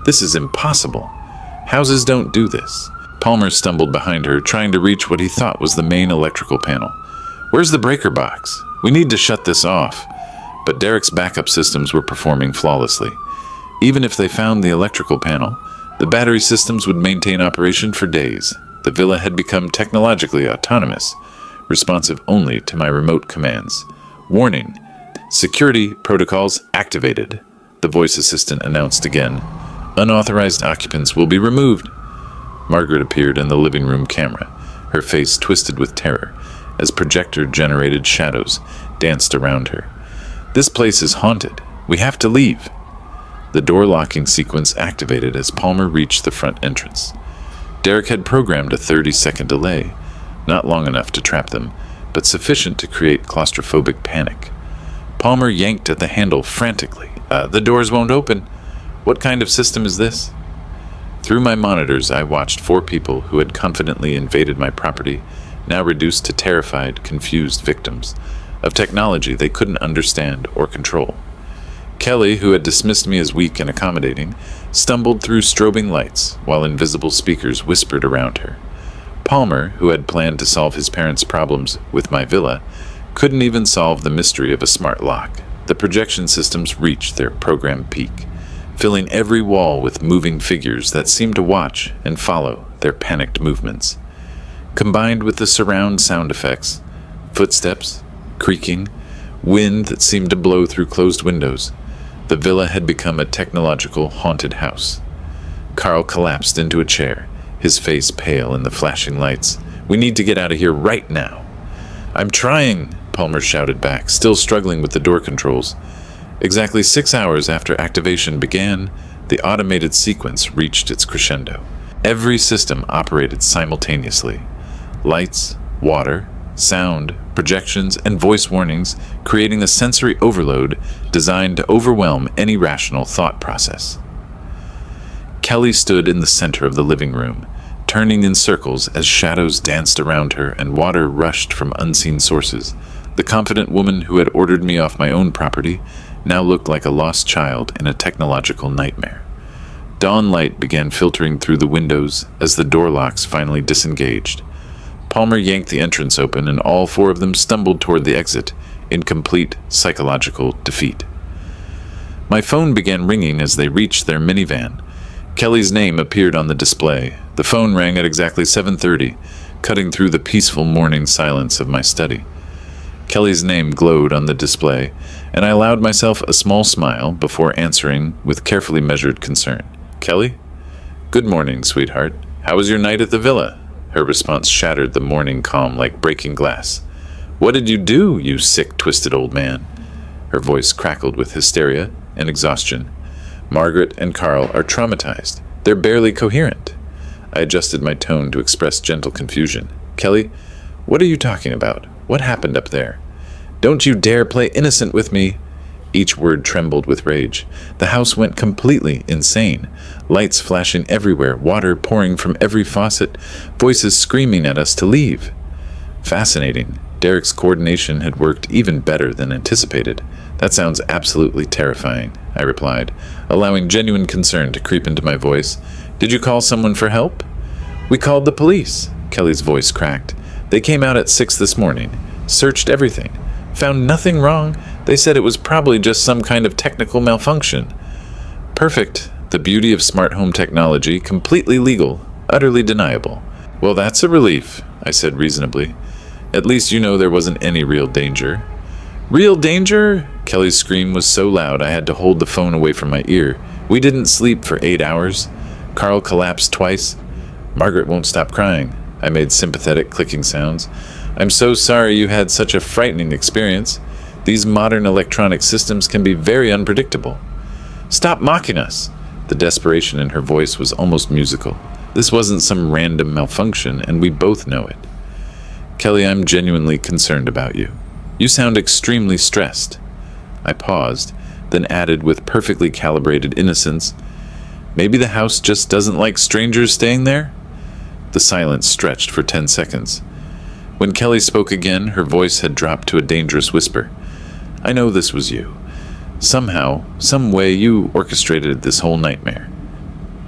"This is impossible. Houses don't do this." Palmer stumbled behind her, trying to reach what he thought was the main electrical panel. "Where's the breaker box? We need to shut this off." But Derek's backup systems were performing flawlessly. Even if they found the electrical panel, the battery systems would maintain operation for days. The villa had become technologically autonomous, responsive only to my remote commands. "Warning! Security protocols activated," the voice assistant announced again. "Unauthorized occupants will be removed." Margaret appeared in the living room camera, her face twisted with terror, as projector-generated shadows danced around her. "This place is haunted. We have to leave." The door-locking sequence activated as Palmer reached the front entrance. Derek had programmed a 30-second delay, not long enough to trap them, but sufficient to create claustrophobic panic. Palmer yanked at the handle frantically. The doors won't open. What kind of system is this?" Through my monitors, I watched 4 people who had confidently invaded my property, now reduced to terrified, confused victims of technology they couldn't understand or control. Kelly, who had dismissed me as weak and accommodating, stumbled through strobing lights while invisible speakers whispered around her. Palmer, who had planned to solve his parents' problems with my villa, couldn't even solve the mystery of a smart lock. The projection systems reached their program peak, filling every wall with moving figures that seemed to watch and follow their panicked movements. Combined with the surround sound effects, footsteps, creaking, wind that seemed to blow through closed windows. The villa had become a technological haunted house. Carl collapsed into a chair, his face pale in the flashing lights. "We need to get out of here right now." "I'm trying," Palmer shouted back, still struggling with the door controls. Exactly 6 hours after activation began, the automated sequence reached its crescendo. Every system operated simultaneously. Lights, water, sound, projections, and voice warnings, creating a sensory overload designed to overwhelm any rational thought process. Kelly stood in the center of the living room, turning in circles as shadows danced around her and water rushed from unseen sources. The confident woman who had ordered me off my own property now looked like a lost child in a technological nightmare. Dawn light began filtering through the windows as the door locks finally disengaged. Palmer yanked the entrance open, and all four of them stumbled toward the exit in complete psychological defeat. My phone began ringing as they reached their minivan. Kelly's name appeared on the display. The phone rang at exactly 7:30, cutting through the peaceful morning silence of my study. Kelly's name glowed on the display, and I allowed myself a small smile before answering with carefully measured concern. "Kelly? Good morning, sweetheart. How was your night at the villa?" Her response shattered the morning calm like breaking glass. "What did you do, you sick, twisted old man?" Her voice crackled with hysteria and exhaustion. "Margaret and Carl are traumatized. They're barely coherent." I adjusted my tone to express gentle confusion. "Kelly, what are you talking about? What happened up there?" "Don't you dare play innocent with me!" Each word trembled with rage. The house went completely insane. Lights flashing everywhere, water pouring from every faucet, voices screaming at us to leave. Fascinating. Derek's coordination had worked even better than anticipated. "That sounds absolutely terrifying," I replied, allowing genuine concern to creep into my voice. "Did you call someone for help?" "We called the police." Kelly's voice cracked. "They came out at 6 this morning, searched everything, found nothing wrong. They said it was probably just some kind of technical malfunction." "Perfect. The beauty of smart home technology, completely legal, utterly deniable." "Well, that's a relief," I said reasonably. "At least you know there wasn't any real danger." "Real danger?" Kelly's scream was so loud I had to hold the phone away from my ear. "We didn't sleep for 8 hours. Carl collapsed twice. Margaret won't stop crying." I made sympathetic clicking sounds. "I'm so sorry you had such a frightening experience. These modern electronic systems can be very unpredictable." "Stop mocking us!" The desperation in her voice was almost musical. This wasn't some random malfunction, and we both know it. "Kelly, I'm genuinely concerned about you. You sound extremely stressed." I paused, then added with perfectly calibrated innocence, "Maybe the house just doesn't like strangers staying there?" The silence stretched for 10 seconds. When Kelly spoke again, her voice had dropped to a dangerous whisper. "I know this was you. Somehow, some way you orchestrated this whole nightmare."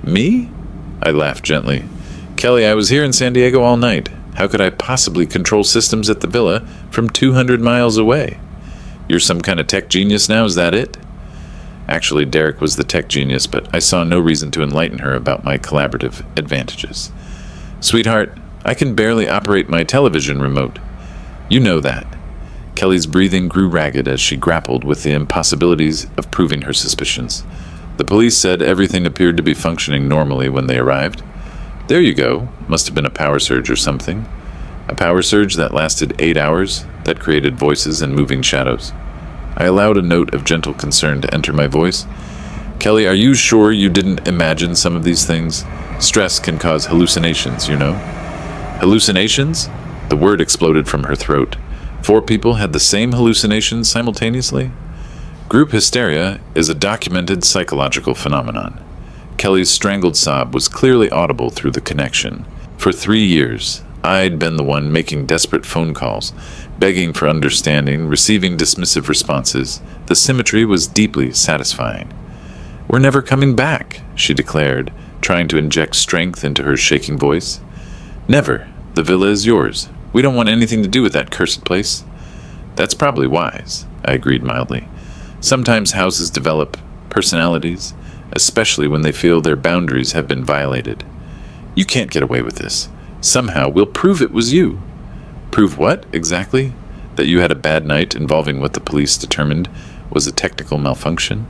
"Me?" I laughed gently. "Kelly, I was here in San Diego all night. How could I possibly control systems at the villa from 200 miles away?" "You're some kind of tech genius now, is that it?" Actually, Derek was the tech genius, but I saw no reason to enlighten her about my collaborative advantages. "Sweetheart, I can barely operate my television remote. You know that." Kelly's breathing grew ragged as she grappled with the impossibilities of proving her suspicions. "The police said everything appeared to be functioning normally when they arrived." "There you go. Must have been a power surge or something." "A power surge that lasted 8 hours, that created voices and moving shadows." I allowed a note of gentle concern to enter my voice. "Kelly, are you sure you didn't imagine some of these things? Stress can cause hallucinations, you know." "Hallucinations?" The word exploded from her throat. 4 people had the same hallucinations simultaneously? Group hysteria is a documented psychological phenomenon. Kelly's strangled sob was clearly audible through the connection. For 3 years, I'd been the one making desperate phone calls, begging for understanding, receiving dismissive responses. The symmetry was deeply satisfying. "We're never coming back," she declared, trying to inject strength into her shaking voice. "Never. The villa is yours. We don't want anything to do with that cursed place." "That's probably wise," I agreed mildly. "Sometimes houses develop personalities, especially when they feel their boundaries have been violated. You can't get away with this. Somehow we'll prove it was you." "Prove what, exactly?" That you had a bad night involving what the police determined was a technical malfunction?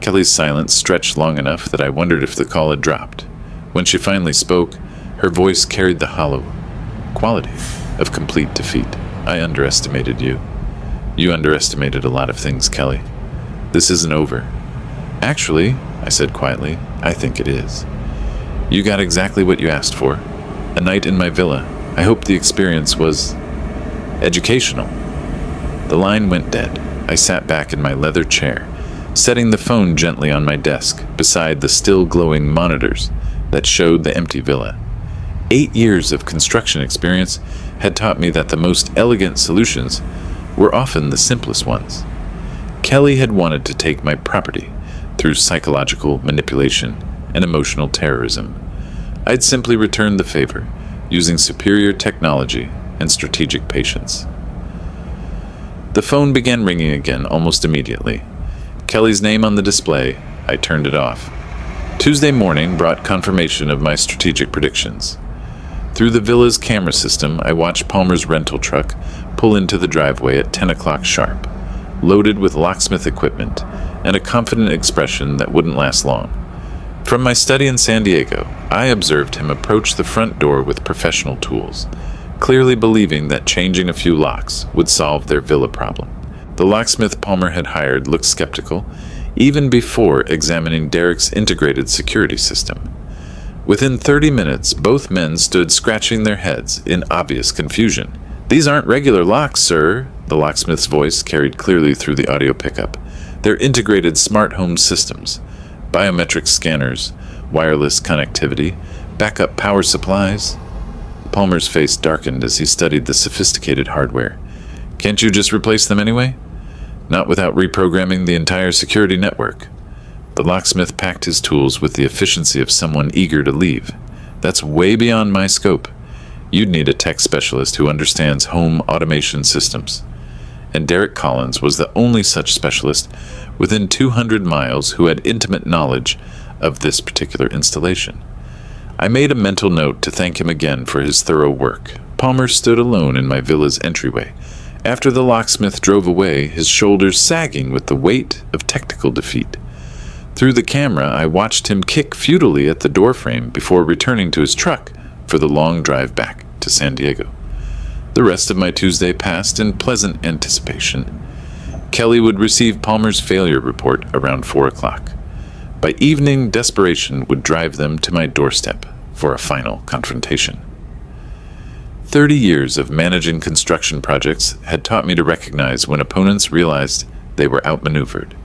Kelly's silence stretched long enough that I wondered if the call had dropped. When she finally spoke, her voice carried the hollow quality of complete defeat. I underestimated you. You underestimated a lot of things, Kelly. This isn't over. Actually, I said quietly, I think it is. You got exactly what you asked for. A night in my villa. I hope the experience was educational. The line went dead. I sat back in my leather chair, setting the phone gently on my desk beside the still glowing monitors that showed the empty villa. 8 years of construction experience had taught me that the most elegant solutions were often the simplest ones. Kelly had wanted to take my property through psychological manipulation and emotional terrorism. I'd simply returned the favor, using superior technology and strategic patience. The phone began ringing again almost immediately. Kelly's name on the display, I turned it off. Tuesday morning brought confirmation of my strategic predictions. Through the villa's camera system, I watched Palmer's rental truck pull into the driveway at 10 o'clock sharp, loaded with locksmith equipment and a confident expression that wouldn't last long. From my study in San Diego, I observed him approach the front door with professional tools, clearly believing that changing a few locks would solve their villa problem. The locksmith Palmer had hired looked skeptical, even before examining Derek's integrated security system. Within 30 minutes, both men stood scratching their heads in obvious confusion. "These aren't regular locks, sir," the locksmith's voice carried clearly through the audio pickup. "They're integrated smart home systems, biometric scanners, wireless connectivity, backup power supplies." Palmer's face darkened as he studied the sophisticated hardware. "Can't you just replace them anyway?" "Not without reprogramming the entire security network." The locksmith packed his tools with the efficiency of someone eager to leave. "That's way beyond my scope. You'd need a tech specialist who understands home automation systems." And Derek Collins was the only such specialist within 200 miles who had intimate knowledge of this particular installation. I made a mental note to thank him again for his thorough work. Palmer stood alone in my villa's entryway. After the locksmith drove away, his shoulders sagging with the weight of technical defeat. Through the camera, I watched him kick futilely at the doorframe before returning to his truck for the long drive back to San Diego. The rest of my Tuesday passed in pleasant anticipation. Kelly would receive Palmer's failure report around 4 o'clock. By evening, desperation would drive them to my doorstep for a final confrontation. 30 years of managing construction projects had taught me to recognize when opponents realized they were outmaneuvered.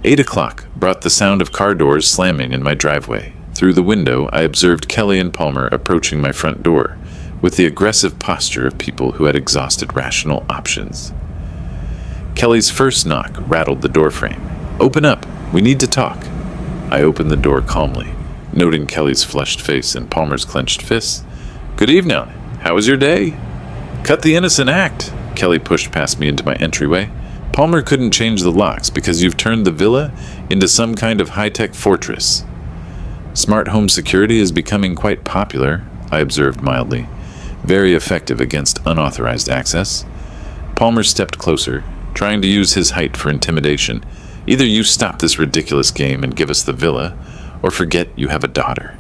8 o'clock brought the sound of car doors slamming in my driveway. Through the window, I observed Kelly and Palmer approaching my front door with the aggressive posture of people who had exhausted rational options. Kelly's first knock rattled the doorframe. "Open up, we need to talk." I opened the door calmly, noting Kelly's flushed face and Palmer's clenched fists. "Good evening. How was your day?" "Cut the innocent act." Kelly pushed past me into my entryway. "Palmer couldn't change the locks because you've turned the villa into some kind of high-tech fortress." "Smart home security is becoming quite popular," I observed mildly. "Very effective against unauthorized access." Palmer stepped closer, trying to use his height for intimidation. "Either you stop this ridiculous game and give us the villa, or forget you have a daughter."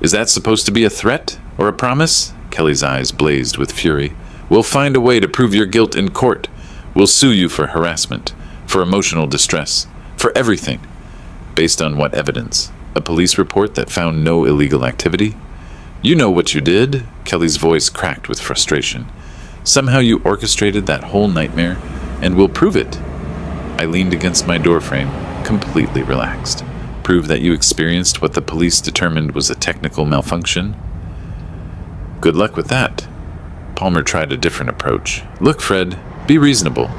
"Is that supposed to be a threat or a promise?" Kelly's eyes blazed with fury. "We'll find a way to prove your guilt in court. We'll sue you for harassment, for emotional distress, for everything." "Based on what evidence? A police report that found no illegal activity?" "You know what you did." Kelly's voice cracked with frustration. "Somehow you orchestrated that whole nightmare, and we'll prove it." I leaned against my doorframe, completely relaxed. "Prove that you experienced what the police determined was a technical malfunction?" "Good luck with that." Palmer tried a different approach. "Look, Fred, be reasonable.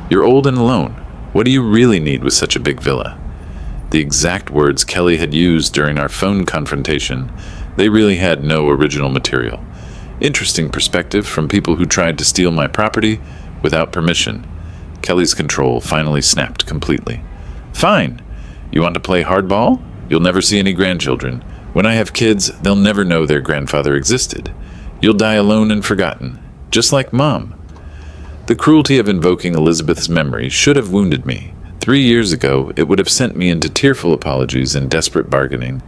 You're old and alone. What do you really need with such a big villa?" The exact words Kelly had used during our phone confrontation. They really had no original material. Interesting perspective from people who tried to steal my property without permission. Kelly's control finally snapped completely. "Fine. You want to play hardball? You'll never see any grandchildren. When I have kids, they'll never know their grandfather existed. You'll die alone and forgotten, just like Mom." The cruelty of invoking Elizabeth's memory should have wounded me. 3 years ago, it would have sent me into tearful apologies and desperate bargaining.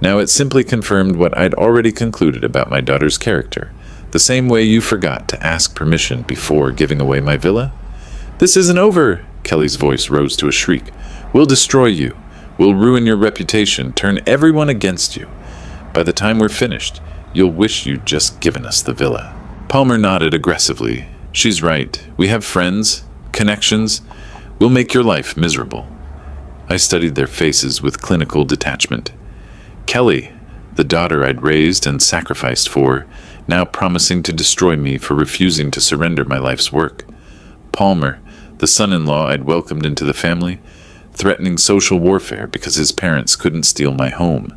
Now it simply confirmed what I'd already concluded about my daughter's character, the same way you forgot to ask permission before giving away my villa. "This isn't over!" Kelly's voice rose to a shriek. "We'll destroy you. We'll ruin your reputation, turn everyone against you. By the time we're finished, you'll wish you'd just given us the villa." Palmer nodded aggressively. "She's right. We have friends, connections. We'll make your life miserable." I studied their faces with clinical detachment. Kelly, the daughter I'd raised and sacrificed for, now promising to destroy me for refusing to surrender my life's work. Palmer, the son-in-law I'd welcomed into the family, threatening social warfare because his parents couldn't steal my home.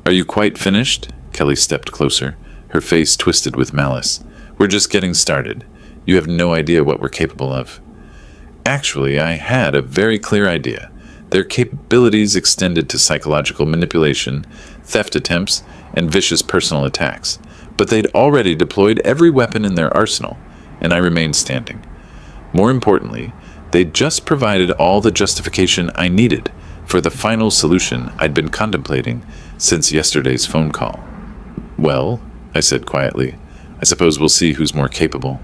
"Are you quite finished?" Kelly stepped closer, her face twisted with malice. "We're just getting started. You have no idea what we're capable of." Actually, I had a very clear idea. Their capabilities extended to psychological manipulation, theft attempts, and vicious personal attacks. But they'd already deployed every weapon in their arsenal, and I remained standing. More importantly, they'd just provided all the justification I needed for the final solution I'd been contemplating since yesterday's phone call. "Well," I said quietly, "I suppose we'll see who's more capable."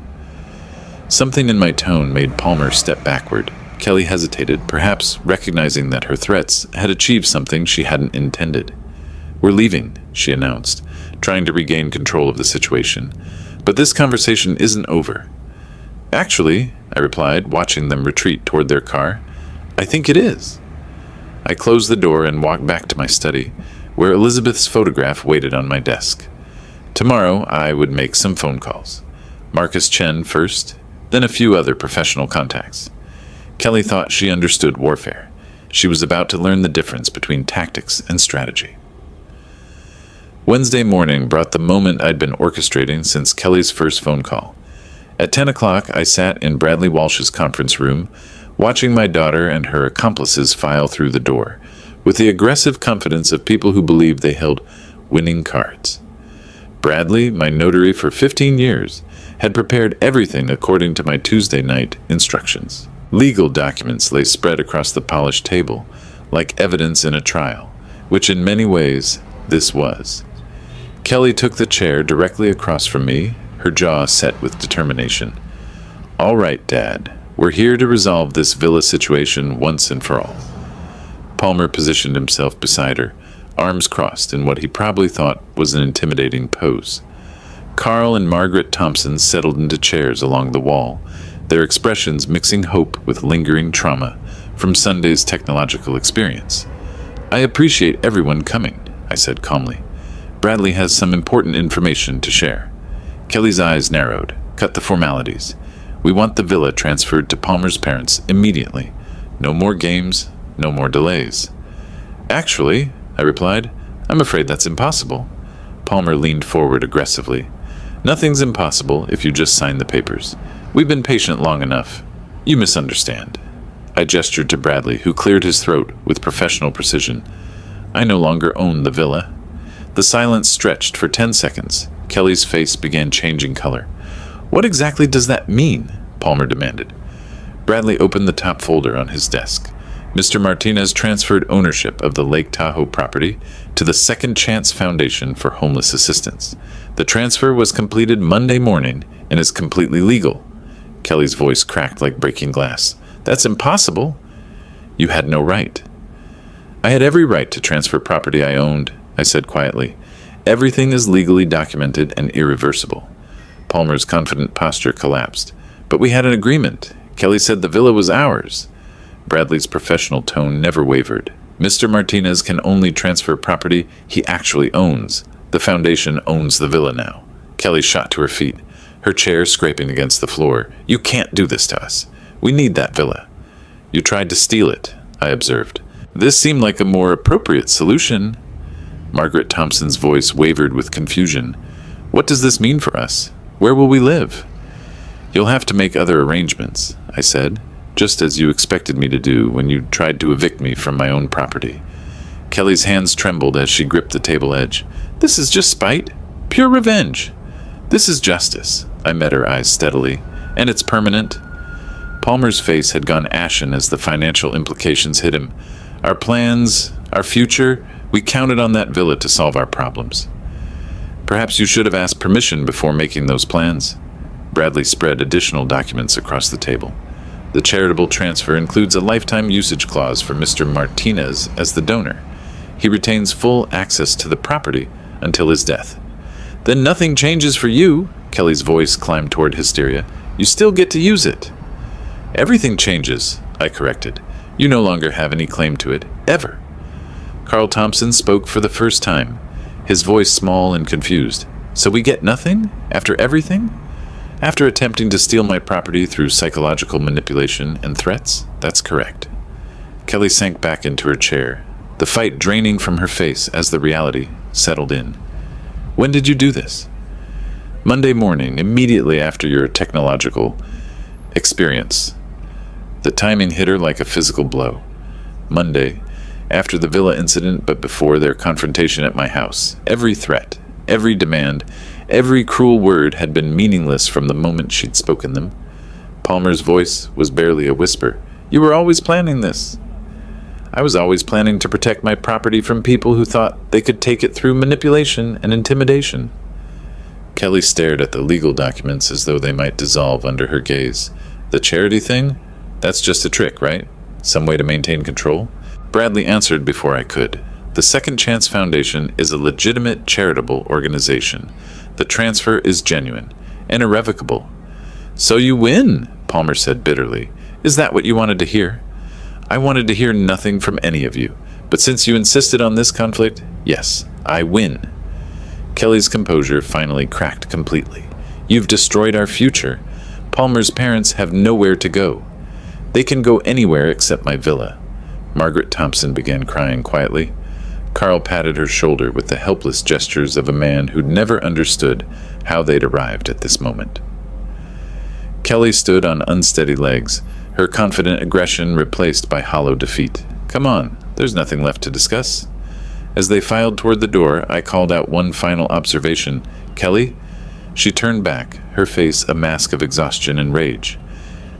Something in my tone made Palmer step backward. Kelly hesitated, perhaps recognizing that her threats had achieved something she hadn't intended. "We're leaving," she announced, trying to regain control of the situation. "But this conversation isn't over." "Actually," I replied, watching them retreat toward their car, "I think it is." I closed the door and walked back to my study, where Elizabeth's photograph waited on my desk. Tomorrow, I would make some phone calls. Marcus Chen first, then a few other professional contacts. Kelly thought she understood warfare. She was about to learn the difference between tactics and strategy. Wednesday morning brought the moment I'd been orchestrating since Kelly's first phone call. At 10 o'clock, I sat in Bradley Walsh's conference room, watching my daughter and her accomplices file through the door, with the aggressive confidence of people who believed they held winning cards. Bradley, my notary for 15 years, had prepared everything according to my Tuesday night instructions. Legal documents lay spread across the polished table, like evidence in a trial, which in many ways this was. Kelly took the chair directly across from me, her jaw set with determination. "All right, Dad, we're here to resolve this villa situation once and for all." Palmer positioned himself beside her, arms crossed in what he probably thought was an intimidating pose. Carl and Margaret Thompson settled into chairs along the wall, their expressions mixing hope with lingering trauma from Sunday's technological experience. "I appreciate everyone coming," I said calmly. "Bradley has some important information to share." Kelly's eyes narrowed. "Cut the formalities. We want the villa transferred to Palmer's parents immediately. No more games, no more delays." "Actually," I replied, "I'm afraid that's impossible." Palmer leaned forward aggressively. "Nothing's impossible if you just sign the papers. We've been patient long enough. You misunderstand." I gestured to Bradley, who cleared his throat with professional precision. "I no longer own the villa." The silence stretched for 10 seconds. Kelly's face began changing color. "What exactly does that mean?" Palmer demanded. Bradley opened the top folder on his desk. "Mr. Martinez transferred ownership of the Lake Tahoe property to the Second Chance Foundation for Homeless Assistance. The transfer was completed Monday morning and is completely legal." Kelly's voice cracked like breaking glass. "That's impossible." "You had no right." "I had every right to transfer property I owned," I said quietly. "Everything is legally documented and irreversible." Palmer's confident posture collapsed. "But we had an agreement. Kelly said the villa was ours." Bradley's professional tone never wavered. "Mr. Martinez can only transfer property he actually owns. The foundation owns the villa now." Kelly shot to her feet, her chair scraping against the floor. "You can't do this to us. We need that villa." "You tried to steal it," I observed. "This seemed like a more appropriate solution." Margaret Thompson's voice wavered with confusion. "What does this mean for us? Where will we live?" "You'll have to make other arrangements," I said, just as you expected me to do when you tried to evict me from my own property. Kelly's hands trembled as she gripped the table edge. "This is just spite. Pure revenge." "This is justice." I met her eyes steadily. And it's permanent. Palmer's face had gone ashen as the financial implications hit him. Our plans, our future, we counted on that villa to solve our problems. Perhaps you should have asked permission before making those plans. Bradley spread additional documents across the table. The charitable transfer includes a lifetime usage clause for Mr. Martinez as the donor. He retains full access to the property until his death. Then nothing changes for you. Kelly's voice climbed toward hysteria. You still get to use it. Everything changes, I corrected. You no longer have any claim to it, ever. Carl Thompson spoke for the first time, his voice small and confused. So we get nothing? After everything? After attempting to steal my property through psychological manipulation and threats? That's correct. Kelly sank back into her chair, the fight draining from her face as the reality settled in. When did you do this? Monday morning, immediately after your technological experience. The timing hit her like a physical blow. Monday, after the villa incident but before their confrontation at my house. Every threat, every demand, every cruel word had been meaningless from the moment she'd spoken them. Palmer's voice was barely a whisper. You were always planning this. I was always planning to protect my property from people who thought they could take it through manipulation and intimidation. Kelly stared at the legal documents as though they might dissolve under her gaze. The charity thing? That's just a trick, right? Some way to maintain control? Bradley answered before I could. The Second Chance Foundation is a legitimate charitable organization. The transfer is genuine and irrevocable. So you win, Palmer said bitterly. Is that what you wanted to hear? I wanted to hear nothing from any of you. But since you insisted on this conflict, yes, I win. Kelly's composure finally cracked completely. You've destroyed our future. Palmer's parents have nowhere to go. They can go anywhere except my villa. Margaret Thompson began crying quietly. Carl patted her shoulder with the helpless gestures of a man who'd never understood how they'd arrived at this moment. Kelly stood on unsteady legs, her confident aggression replaced by hollow defeat. Come on, there's nothing left to discuss. As they filed toward the door, I called out one final observation. Kelly? She turned back, her face a mask of exhaustion and rage.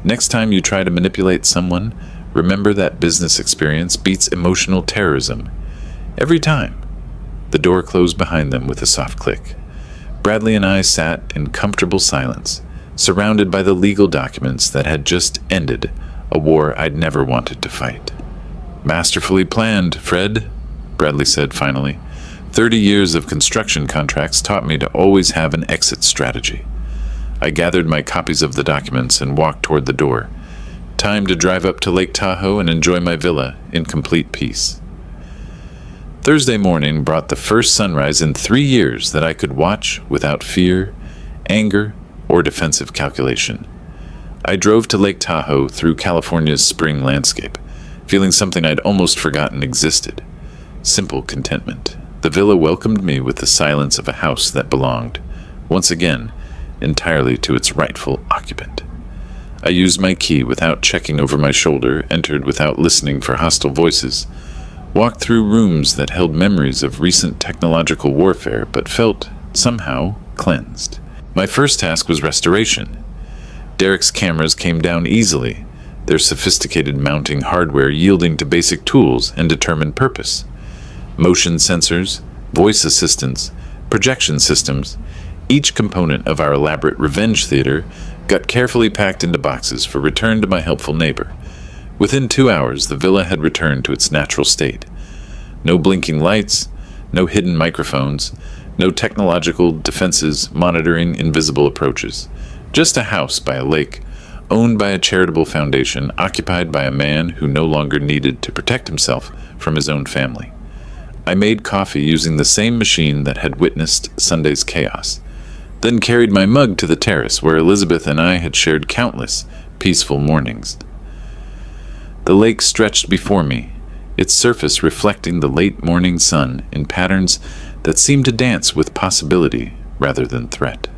Next time you try to manipulate someone, remember that business experience beats emotional terrorism. Every time. The door closed behind them with a soft click. Bradley and I sat in comfortable silence, surrounded by the legal documents that had just ended a war I'd never wanted to fight. Masterfully planned, Fred, Bradley said finally. 30 years of construction contracts taught me to always have an exit strategy. I gathered my copies of the documents and walked toward the door. Time to drive up to Lake Tahoe and enjoy my villa in complete peace. Thursday morning brought the first sunrise in 3 years that I could watch without fear, anger, or defensive calculation. I drove to Lake Tahoe through California's spring landscape, feeling something I'd almost forgotten existed. Simple contentment. The villa welcomed me with the silence of a house that belonged, once again, entirely to its rightful occupant. I used my key without checking over my shoulder, entered without listening for hostile voices, walked through rooms that held memories of recent technological warfare but felt, somehow, cleansed. My first task was restoration. Derek's cameras came down easily, their sophisticated mounting hardware yielding to basic tools and determined purpose. Motion sensors, voice assistants, projection systems, each component of our elaborate revenge theater got carefully packed into boxes for return to my helpful neighbor. Within 2 hours, the villa had returned to its natural state. No blinking lights, no hidden microphones, no technological defenses monitoring invisible approaches. Just a house by a lake, owned by a charitable foundation, occupied by a man who no longer needed to protect himself from his own family. I made coffee using the same machine that had witnessed Sunday's chaos, then carried my mug to the terrace where Elizabeth and I had shared countless peaceful mornings. The lake stretched before me, its surface reflecting the late morning sun in patterns that seemed to dance with possibility rather than threat.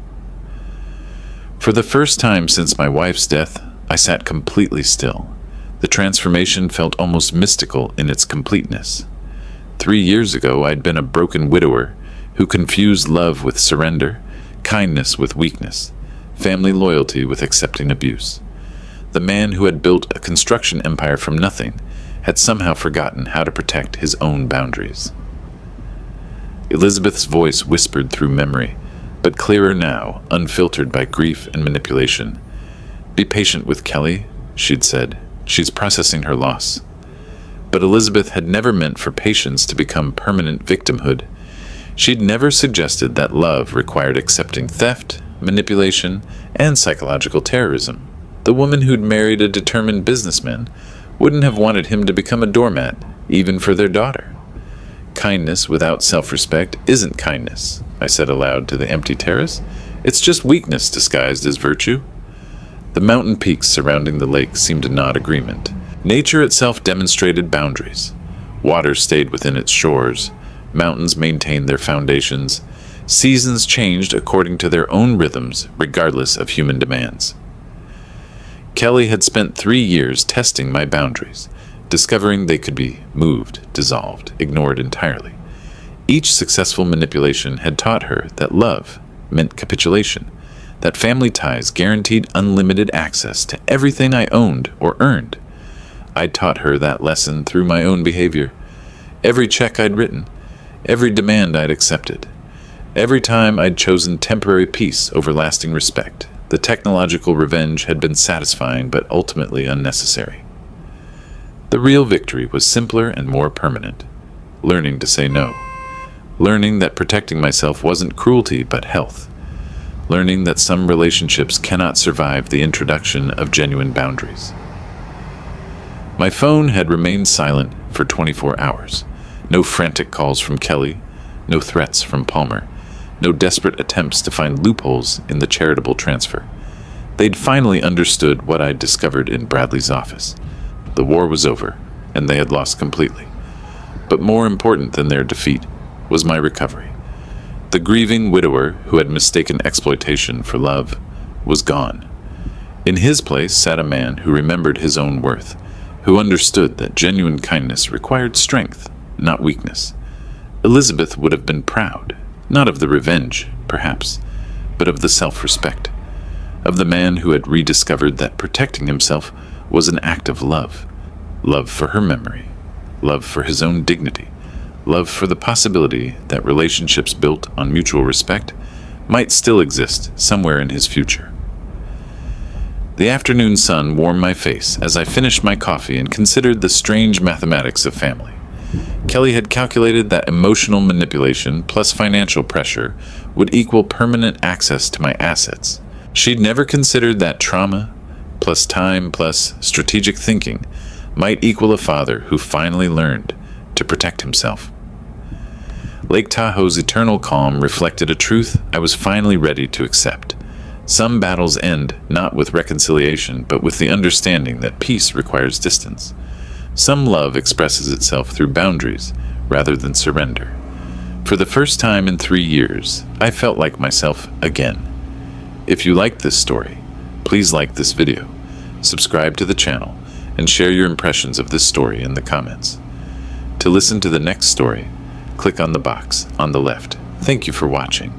For the first time since my wife's death, I sat completely still. The transformation felt almost mystical in its completeness. 3 years ago, I'd been a broken widower who confused love with surrender, kindness with weakness. family loyalty with accepting abuse. The man who had built a construction empire from nothing had somehow forgotten how to protect his own boundaries. Elizabeth's voice whispered through memory, but clearer now, unfiltered by grief and manipulation. "Be patient with Kelly," she'd said. "She's processing her loss." But Elizabeth had never meant for patience to become permanent victimhood. She'd never suggested that love required accepting theft, manipulation, and psychological terrorism. The woman who'd married a determined businessman wouldn't have wanted him to become a doormat, even for their daughter. "Kindness without self-respect isn't kindness," I said aloud to the empty terrace. "It's just weakness disguised as virtue." The mountain peaks surrounding the lake seemed to nod agreement. Nature itself demonstrated boundaries. Water stayed within its shores. Mountains maintained their foundations. Seasons changed according to their own rhythms, regardless of human demands. Kelly had spent 3 years testing my boundaries, discovering they could be moved, dissolved, ignored entirely. Each successful manipulation had taught her that love meant capitulation, that family ties guaranteed unlimited access to everything I owned or earned. I'd taught her that lesson through my own behavior. Every check I'd written, every demand I'd accepted, every time I'd chosen temporary peace over lasting respect. The technological revenge had been satisfying but ultimately unnecessary. The real victory was simpler and more permanent. Learning to say no. Learning that protecting myself wasn't cruelty but health. Learning that some relationships cannot survive the introduction of genuine boundaries. My phone had remained silent for 24 hours. No frantic calls from Kelly, no threats from Palmer, no desperate attempts to find loopholes in the charitable transfer. They'd finally understood what I'd discovered in Bradley's office. The war was over, and they had lost completely. But more important than their defeat was my recovery. The grieving widower who had mistaken exploitation for love was gone. In his place sat a man who remembered his own worth, who understood that genuine kindness required strength, not weakness. Elizabeth would have been proud, not of the revenge, perhaps, but of the self-respect, of the man who had rediscovered that protecting himself was an act of love. Love for her memory, love for his own dignity, love for the possibility that relationships built on mutual respect might still exist somewhere in his future. The afternoon sun warmed my face as I finished my coffee and considered the strange mathematics of family. Kelly had calculated that emotional manipulation plus financial pressure would equal permanent access to my assets. She'd never considered that trauma plus time plus strategic thinking might equal a father who finally learned to protect himself. Lake Tahoe's eternal calm reflected a truth I was finally ready to accept. Some battles end not with reconciliation, but with the understanding that peace requires distance. Some love expresses itself through boundaries rather than surrender. For the first time in 3 years, I felt like myself again. If you liked this story, please like this video, subscribe to the channel, and share your impressions of this story in the comments. To listen to the next story, click on the box on the left. Thank you for watching.